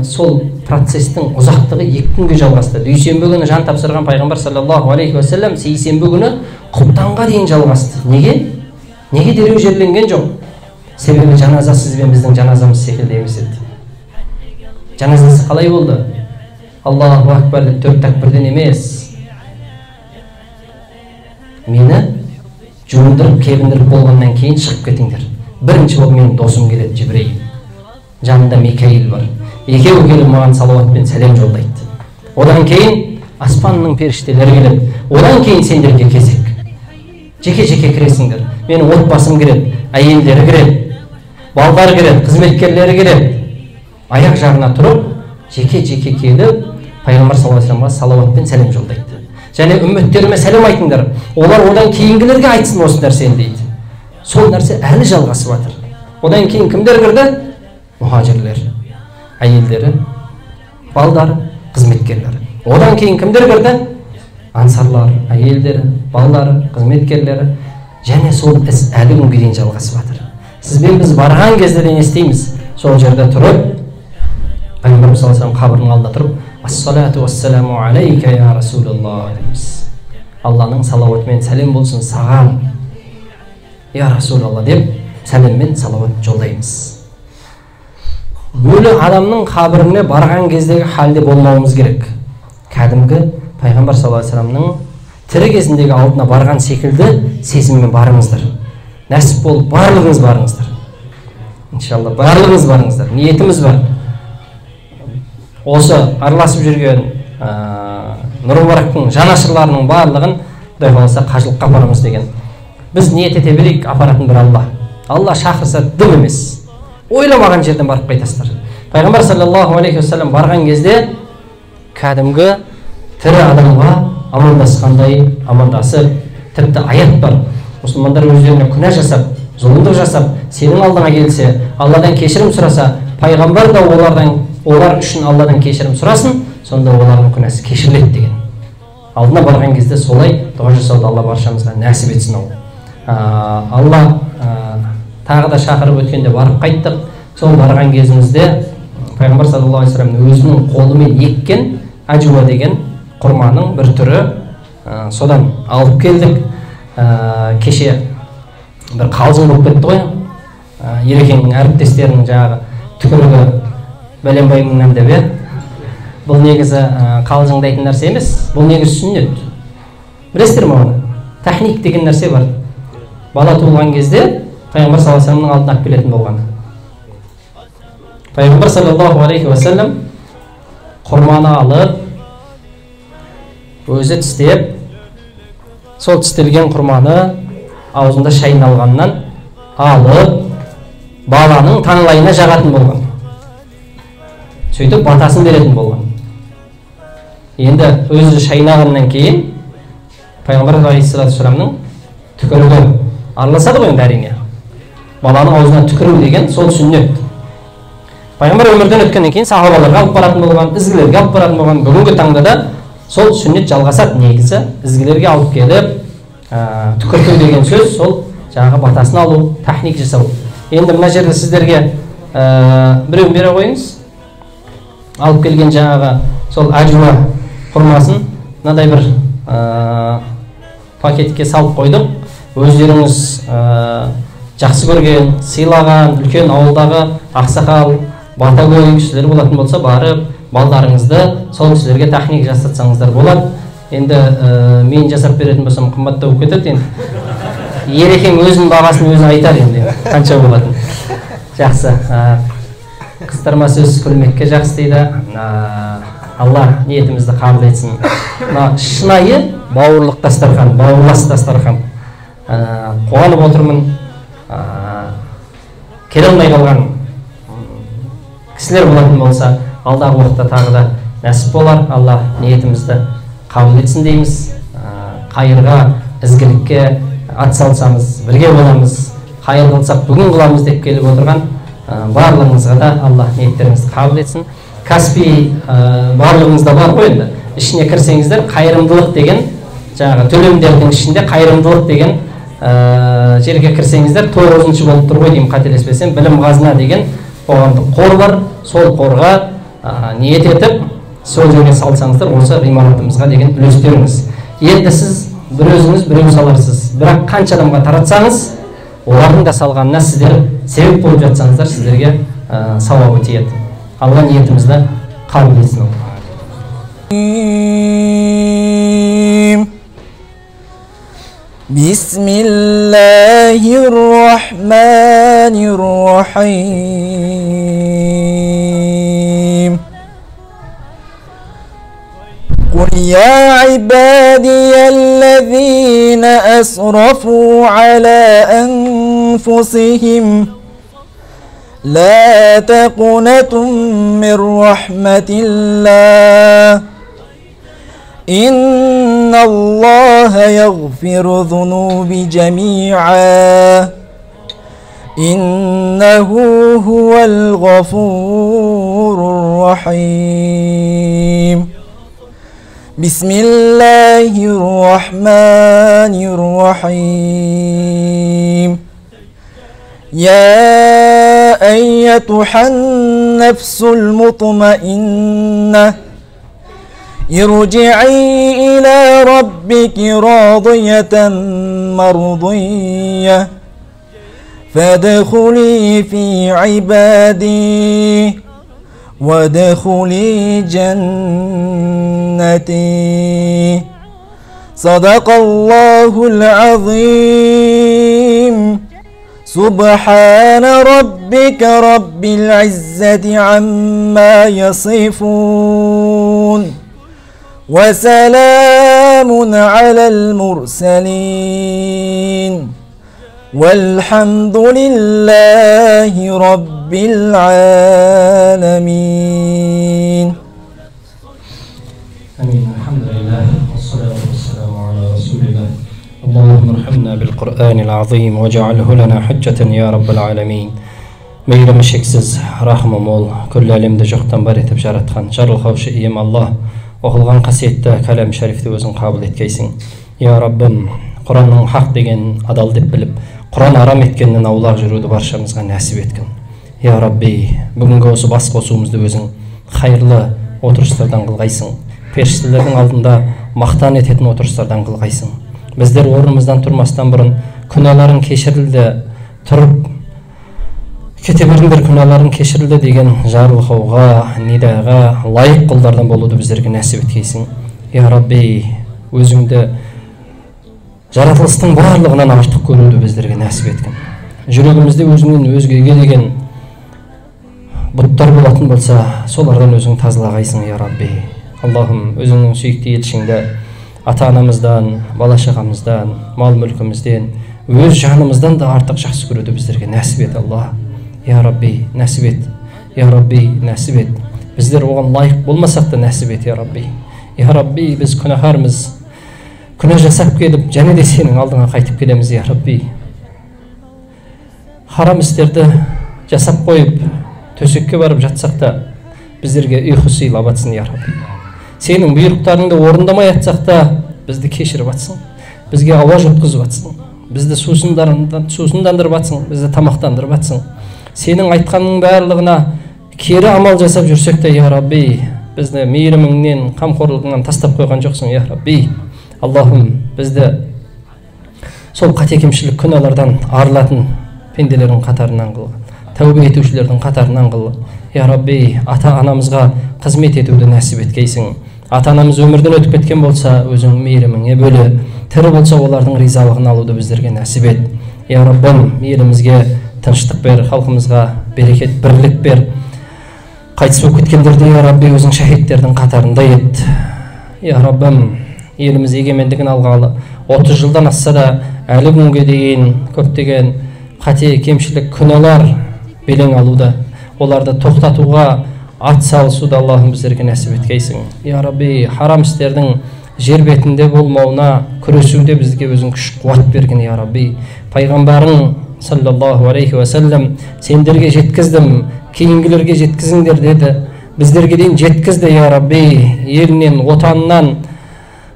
сол процестің ұзақтығы 2 күнге жалғасты. Дүйсенбі күні жан тапсырған пайғамбар саллаллаху алейхи ва саллам сейсенбі күні құптанға дейін жалғасты. Неге? Неге дереу жерленген жоқ? Себебі жаназа сізбен біздің жаназамыз секілді емес еді. Жаназасы қалай болды? Аллаху акбар деп 4 такбирден емес. Мені жуындырып, кебіндіріп болғаннан кейін шығып кетіңдер. Бірінші болып менің досым келеді, Жибрейіл. Жанында Микаил бар. Екеуі келіп маған салауат пен сәлем жолдайды. Одан кейін аспанның періштелері келеді. Одан кейін сендерге кезек. Жеке-жеке кіресіңдер. Менің отбасым кіреді, әйелдері кіреді, балдар кіреді, қызметкерлері кіреді. Аяқ жағына тұрып, жеке-жеке келіп, пайғамбар саллаллаху алейхи ва салламға салауат пен сәлем жолдайды. Және үмметтеріме сәлем айтыңдар. Олар одан кейінгілерге айтсын осы нәрсені дейді. Сол нәрсе әлі жалғасып жатыр. Одан кейін кімдер кірді? Мұхажирлер, әйелдері, балдары, қызметкерлері. Одан кейін кімдер кірді? Ансарлар, әйелдері, балдары, қызметкерлері. Және сол іс әлі күнге дейін жалғасып жатыр. Сізбен біз барған кезде не істейміз? Сол жерде тұрып, Пайғамбар саллаллаху алейхи ва саллям қабірінің алдында тұрып, ассалату вассаламу алейка я Расулаллах дейміз. Алланың салауаты мен сәлем болсын саған, я Расулаллах деп сәлем мен салауат жолдаймыз. Өлі адамның қабіріне барған кездегі халде болмауымыз керек. Кәдімгі Пайғамбар саллаллаху алейхи ва салламның тірі кезіндегі алдына барған секілді сезіммен барыңыздар. Нәсіп болып барлығыңыз барыңыздар. Иншалла барлығыңыз барыңыздар. Ниетіміз бар. Осы араласып жүрген Нұр Мүбарактың жанашырларының барлығын Құдай қаласа қажылыққа апарамыз деген. Біз ниет ете білейік, апаратын бір Алла. Алла шақырса дым емес. Ойламаған жерден барып қайтасыздар. Пайғамбар саллаллаху алейхи ва саллям барған кезде кәдімгі тірі адамға амандасқандай амандасып, тіпті аят бар. Мұсылмандар өздеріне күнә жасап, зұлымдық жасап, сенің алдыңа келсе, Алладан кешірім сұраса, пайғамбар да олар үшін Алладан кешірім сұрасын, сонда олардың күнәсі кешіріледі деген. Алдына барған кезде солай дұға жасауды Алла баршамызға нәсіп етсін. Алла тағы да шақырып өткенде барып қайттық. Сол барған кезімізде пайғамбар саллаллаху алейхи вассалам өзінің қолымен еккен әжуа деген құрманың бір түрі, содан алып келдік. Кеше бір қалжың болып кетті ғой. Ерекеңнің әріптестерінің жаңағы түкірігі бәленбай мыңнан деп. Бұл негізі қалжыңдайтын нәрсе емес, бұл негізі сүннет. Білесіздер ме оны? Техник деген нәрсе бар. Бала туылған кезде пайғамбар саллаллаху алейхи вассаламның алдына алып келетін болған. Пайғамбар саллаллаху алейхи вассалам құрманы алып, өзі тістеп, сол тістелген құрманы аузында шайналғаннан алып, баланың таңлайына жағатын болған. Сөйтіп батасын беретін болған. Енді өзі шайнағаннан кейін пайғамбар алейхиссаламның түкірігі араласады ғой, әрине. Баланың аузына түкіру деген сол сүннет. Пайғамбар өмірден өткеннен кейін сахабаларға алып баратын болған, ізгілерге алып баратын болған. Бүгінгі таңда да сол сүннет жалғасады. Негізі ізгілерге алып келіп, түкірту деген сөз сол жаңағы батасын алу, техник жасау. Енді мына жерде сіздерге біреуін бере қойыңыз. Алып келген жаңағы сол әжуа құрмасын мынадай бір пакетке салып қойдық. Өздеріңіз жақсы көрген, сыйлаған, үлкен ауылдағы ақсақал, батагөй кісілер болатын болса, барып, балдарыңызды сол кісілерге техник жасатсаңыздар болады. Енді мен жасап беретін болсам қымбаттау кетеді. Ерекең өзінің бағасын өзі айтар енді, қанша болатын. Жақсы. Қыстырма сөз күлмекке жақсы дейді. Алла ниетімізді қабыл етсін. Шынайы бауырлық дастархан, бауырлас дастархан. Қуанып отырмын. Келе алмай қалған кісілер болатын болса, алдағы уақытта тағы да нәсіп болар. Алла ниетімізді қабыл етсін дейміз. Қайырға, ізгілікке атсалсамыз, бірге боламыз. Қайыр қылсақ бүгін қыламыз деп келіп отырған барлығыңызға да Алла ниеттеріңізді қабыл етсін. Каспий барлығыңызда бар ғой енді. Ішіне кірсеңіздер, қайырымдылық деген, жаңағы төлемдердің ішінде қайырымдылық деген жерге кірсеңіздер, 9-шы болып тұр ғой деймін, қателеспесем, білім қазына деген қоғамдық қор бар. Сол қорға ниет етіп, сол жерге салсаңыздар, осы ғимаратымызға деген үлестеріңіз. Енді сіз бір өзіңіз, біреу саларсыз. Бірақ қанша адамға таратсаңыз, олардың да салғанына сіздер себеп болып жатсаңыздар, сіздерге сауабы тиеді. Алла ниетімізді қабыл етсін. Bismillahirrahmanirrahim. قل يا عبادي الذين أسرفوا على أنفسهم لا تقنطوا من رحمة الله إن الله يغفر الذنوب جميعا إنه هو الغفور الرحيم. بسم الله الرحمن الرحيم. يا أيتها النفس المطمئنة ارجعي إلى ربك راضية مرضية فادخلي في عبادي وادخلي جنتي. صدق الله العظيم. سبحان ربك رب العزة عما يصفون وسلام على المرسلين والحمد لله رب العالمين. آمين. الحمد لله والصلاة آمنا بالقرآن العظيم واجعله لنا حجة يا رب العالمين. Meyilimi şeksiz, rahmı mol, küllü alemde жоқтан бар етіп жаратқан, жарылқаушы ием Аллах, оқылған қасиетті кәлем шәрифті өзің қабыл еткейсің. Я Раббым, Құранның хақ деген адал деп біліп, Құран арам еткеннен аулақ жүруді баршамызға нәсіп еткен. Я Рабби, бүгінгі осы бас қосуымызды өзің хайырлы отырыстардан қылғайсың. Періштелердің алдында мақтан ететін отырыстардан қылғайсың. Біздер орнымыздан тұрмастан бұрын күнәларың кешірілді, тұрып кете беріңдер, күнәларың кешірілді деген жарылқауға, нидаға лайық құлдардан болуды біздерге нәсіп еткейсің. Я Рабби, өзіңді жаратылыстың барлығынан артық көруді біздерге нәсіп еткен. Жүрегімізде өзіңнен өзгеге деген бұттар болатын болса, солардан өзің тазалағайсың, я Рабби. Аллахым, өзіңнің сүйікті елшіңді ата-анамыздан, бала-шағамыздан, мал-мүлкімізден, өз жанымыздан да артық жақсы көруді біздерге нәсіп ет, Аллах. Я Рабби, нәсіп ет. Я Рабби, нәсіп ет. Біздер оған лайық болмасақ та нәсіп ет, я Рабби. Я Рабби, біз күнәһармыз. Күнә жасап келіп, және де сенің алдыңа қайтып келеміз, я Рабби. Харам істерді жасап қойып, төсекке барып жатсақ та, біздерге ұйқы сыйлап атсын, я Рабби. Сенің бұйрықтарыңды орындамай атсақ та, бізді кешіріп атсың. Бізге ауа жұтқызып атсың. Бізді сусындандырып атсың, бізді тамақтандырып атсың. Сенің айтқанның барлығына кері амал жасап жүрсек те, я Рабби, бізді мейіріміңнен, қамқорлығыңнан тастап қойған жоқсың, я Рабби. Аллахым, бізді сол қате кемшілік күнәлардан арылатын пенделердің қатарынан қыл, тәубе етушілердің қатарынан қыл. Я Рабби, ата-анамызға қызмет етуді нәсіп еткейсің. Ата-анамыз өмірден өтіп кеткен болса, өзің мейіріміңе бөлі, тірі болса олардың ризалығын алуды біздерге нәсіп ет. Я Раббым, елімізге тыныштық бер, халқымызға берекет, бірлік бер. Қайтыс болып кеткендерді, я Рабби, өзің шахидтердің қатарында ет. Я Раббым, еліміз егемендігін алғалы 30 жылдан асса да әлі күнге дейін көптеген қате, кемшілік, күнәлар белең алуда. Оларды тоқтатуға ат салысуды Аллахым біздерге нәсіп еткейсің. Я Рабби, харам істердің жер бетінде болмауына күресуде бізге өзің күш қуат берген, я Рабби. Пайғамбарың саллаллаху алейхи ва саллям сендерге жеткіздім, кейінгілерге жеткізіңдер деді. Біздерге дейін жеткізді, я Рабби. Елінен, отанынан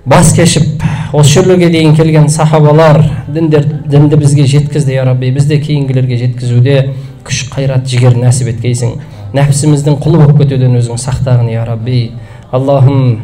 бас кешіп, осы жерлерге дейін келген сахабалар дінді бізге жеткізді, я Рабби. Бізде кейінгілерге жеткізуде күш, қайрат, жігер нәсіп еткейсің. Нәпсіміздің құлы болып кетуден өзің сақтағын, я Рабби. Аллахым,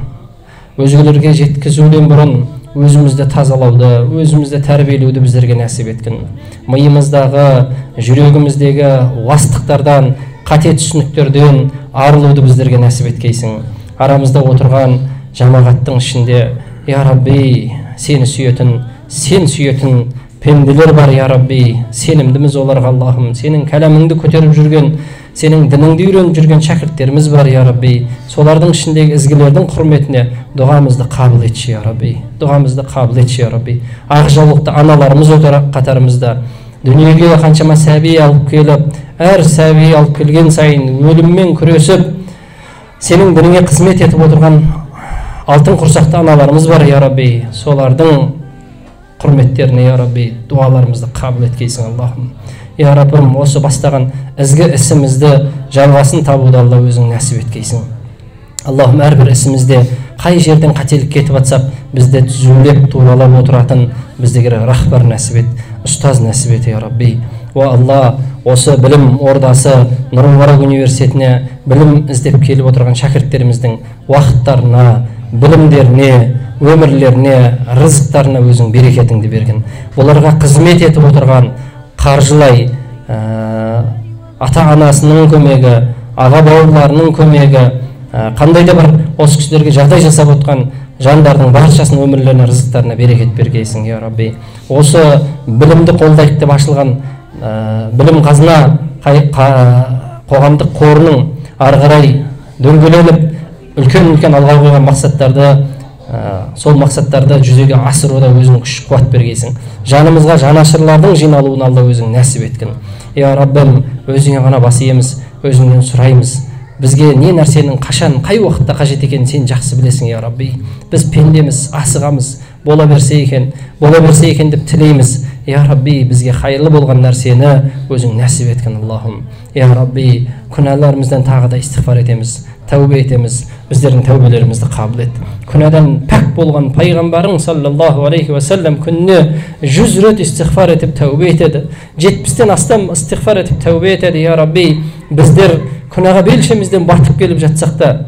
өзгелерге жеткізуден бұрын өзімізді тазалауды, өзімізді тәрбиелеуді біздерге нәсіп еткен. Миымыздағы, жүрегіміздегі ластықтардан, қате түсініктерден арылуды біздерге нәсіп еткейсің. Арамызда отырған жамағаттың ішінде, я Рабби, сені сүйетін, сен сүйетін пенделер бар, я Рабби. Сенімдіміз оларға, Аллахым. Сенің кәләміңді көтеріп жүрген, сенің дініңді үйреніп жүрген шәкірттеріміз бар, я Рабби. Солардың ішіндегі ізгілердің құрметіне дұғамызды қабыл етші, я Рабби. Дұғамызды қабыл етші, я Рабби. Ақ жаулықты аналарымыз отыр қатарымызда. Дүниеге қаншама сәби алып келіп, әр сәби алып келген сайын өліммен күресіп, сенің дініңе қызмет етіп отырған алтын құрсақты аналарымыз бар, я Рабби. Солардың құрметтеріне, я Рабби, дуаларымызды қабыл еткейсің, Аллахым. Я Раббым, осы бастаған ізгі ісімізді жалғасын табуды Алла өзің нәсіп еткейсің. Аллахым, әрбір ісімізде қай жерден қателік кетіп атсақ, бізді түзулеп, туралап отыратын біздегі рахбар нәсіп ет, ұстаз нәсіп ет, я Рабби. Алла, осы білім ордасы Нұр Мүбарак университетіне білім іздеп келіп отырған шәкірттеріміздің уақыттарына, білімдеріне, өмірлеріне, рызықтарына өзің берекетіңді берген. Оларға қызмет етіп отырған, қаржылай, ата-анасының көмегі, аға бауырларының көмегі, қандай да бір осы кісілерге жағдай жасап отқан жандардың баршасының өмірлеріне, рызықтарына берекет бергейсің, я Рабби. Осы білімді қолдайық деп ашылған білім қазына қоғамдық қорының ары қарай дөңгеленіп үлкен алға қойған мақсаттарды, сол мақсаттарды жүзеге асыруда өзің күш қуат бергейсің. Жанымызға жанашырлардың жиналуын Алла өзің нәсіп еткен. Я Раббым, өзіңе ғана бас иеміз, өзіңнен сұраймыз. Бізге не нәрсенің қашан, қай уақытта қажет екенін сен жақсы білесің, я Рабби. Біз пендеміз, асығамыз, бола берсе екен деп тілейміз. Я Рабби, бізге қайырлы болған нәрсені өзің нәсіп еткен Аллахым. Я Рабби, күнәларымыздан тағы да истигфар етеміз, тәубе етеміз, біздердің тәубелерімізді қабыл ет. Күнәдан пәк болған пайғамбарың саллаллаху алейхи ва саллям күніне 100 рет истигфар етіп тәубе етеді. 70-тен астам истигфар етіп тәубе етеді. Я Рабби, біздер күнәға белшемізден батып келіп жатсақ та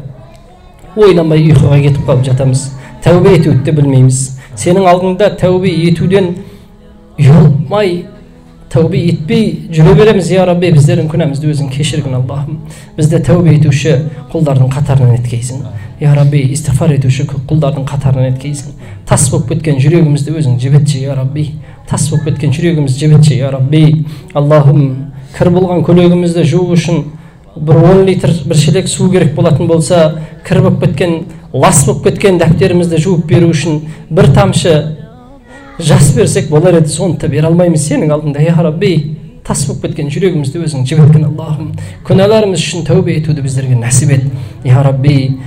ойланбай ұйқыға кетіп қалып жатамыз. Тәубе етуді де білмейміз. Сенің алдыңда тәубе етуден ұялмай, тәубе етпей жүре береміз. Я Рабби, біздердің күнәмізді өзің кешіргін Аллахым. Бізді тәубе етуші құлдардың қатарынан еткейсің. Я Рабби, истигфар етуші құлдардың қатарынан еткейсің. Тас болып кеткен жүрегімізді өзің жібітші, Я Рабби. Тас болып кеткен жүрегімізді жібітші, Я Рабби. Аллахым, кір болған көйлегімізді жуу үшін бір 10 литр бір шелек су керек болатын болса, кір болып кеткен, лас болып кеткен дәптерімізді жуып беру үшін бір тамшы жас берсек болар еді, соны да бере алмаймыз сенің алдында. Я Рабби, тас болып кеткен жүрегімізді өзің жібіткен Аллахым. Күнәларымыз үшін тәубе етуді біздерге нәсіп ет. Я Рабби,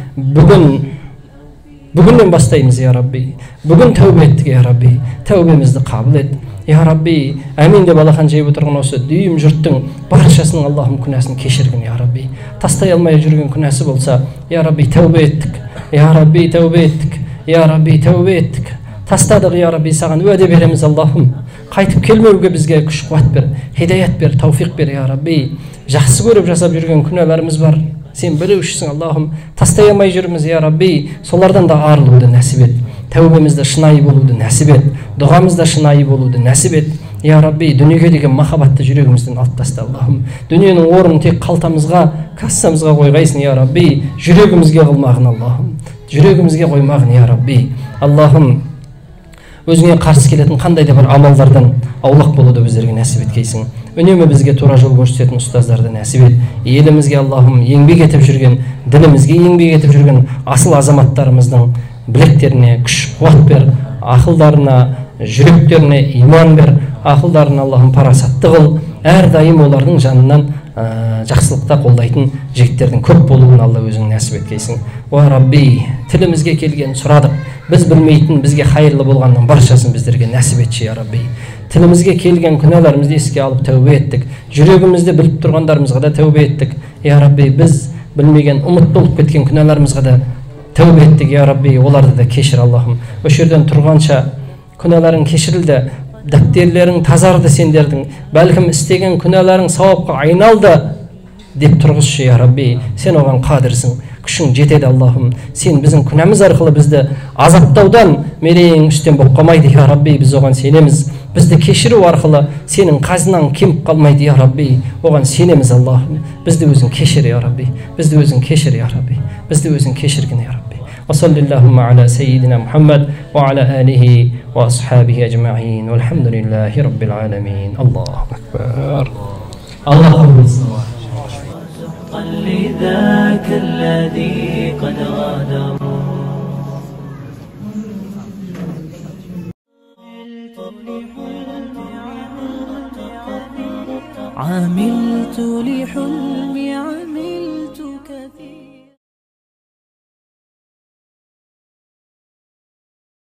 бүгіннен бастаймыз, Я Рабби. Бүгін тәубе еттік, Я Рабби. Тәубемізді қабыл ет. Я Рабби, әмин деп алақан жайып отырған осы дүйім жұрттың баршасының Аллахым күнәсін кешіргін, Я Рабби. Тастай алмай жүрген күнәсі болса, Я Рабби, тәубе еттік. Я Рабби, тәубе еттік. Я Рабби, тәубе еттік. Тастадық, Я Рабби, саған уәде береміз Аллахым. Қайтып келмеуге бізге күш қуат бер, хидаят бер, тауфиқ бер, Я Рабби. Жақсы көріп жасап жүрген күнәларымыз бар, сен білушісің Аллахым. Тастай алмай жүрміз, Я Рабби. Солардан да арылуды нәсіп ет. Тәубемізді шынайы болуды нәсіп ет. Дұғамызда шынайы болуды нәсіп ет. Я Рабби, дүниеге деген махаббатты жүрегімізден алып таста Аллахым. Дүниенің орнын тек қалтамызға, кассамызға қойғайсың, Я Рабби. Жүрегімізге қылмағын Аллахым. Жүрегімізге қоймағын, Я Рабби. Аллахым, өзіңе қарсы келетін қандай да бір амалдардан аулақ болуды біздерге нәсіп еткейсің. Үнемі бізге тура жол көрсететін ұстаздарды нәсіп ет. Елімізге Аллахым еңбек етіп жүрген, дінімізге еңбек етіп жүрген асыл азаматтарымыздың білектеріне күш қуат бер, ақылдарына, жүректеріне иман бер, ақылдарына Аллахым парасатты қыл. Әрдайым олардың жанынан жақсылықта қолдайтын жігіттердің көп болуын Алла өзің нәсіп еткейсің. Уа Рабби, тілімізге келген сұрадық. Біз білмейтін, бізге қайырлы болғанның баршасын біздерге нәсіп етші, Я Рабби. Тілімізге келген күнәларымызды еске алып тәубе еттік. Жүрегімізде біліп тұрғандарымызға да тәубе еттік. Я Рабби, біз білмеген, ұмыт болып кеткен күнәларымызға да тәубе еттік, Я Рабби. Оларды да кешір Аллахым. Осы жерден тұрғанша күнәларың кешірілді, дәптерлерің тазарды сендердің, бәлкім істеген күнәларың сауапқа айналды деп тұрғызшы, Я Рабби. Сен оған қадірсің, күшің жетеді Аллахым. Сен біздің күнәміз арқылы бізді азаптаудан мерейің үстем болып қалмайды, Я Рабби. Біз оған сенеміз. Бізді кешіру арқылы сенің қазынаң кеміп қалмайды, Я Рабби. Оған сенеміз Аллахым. Бізді өзің кешір, Я Рабби. Бізді өзің кешір, Я Рабби. Бізді өзің кешіргін, Я Рабби. وصل اللهم على سيدنا محمد وعلى آله وأصحابه أجمعين والحمد لله رب العالمين. الله أكبر. الله أكبر. لذاك الذي قد غادر عملت لحلمي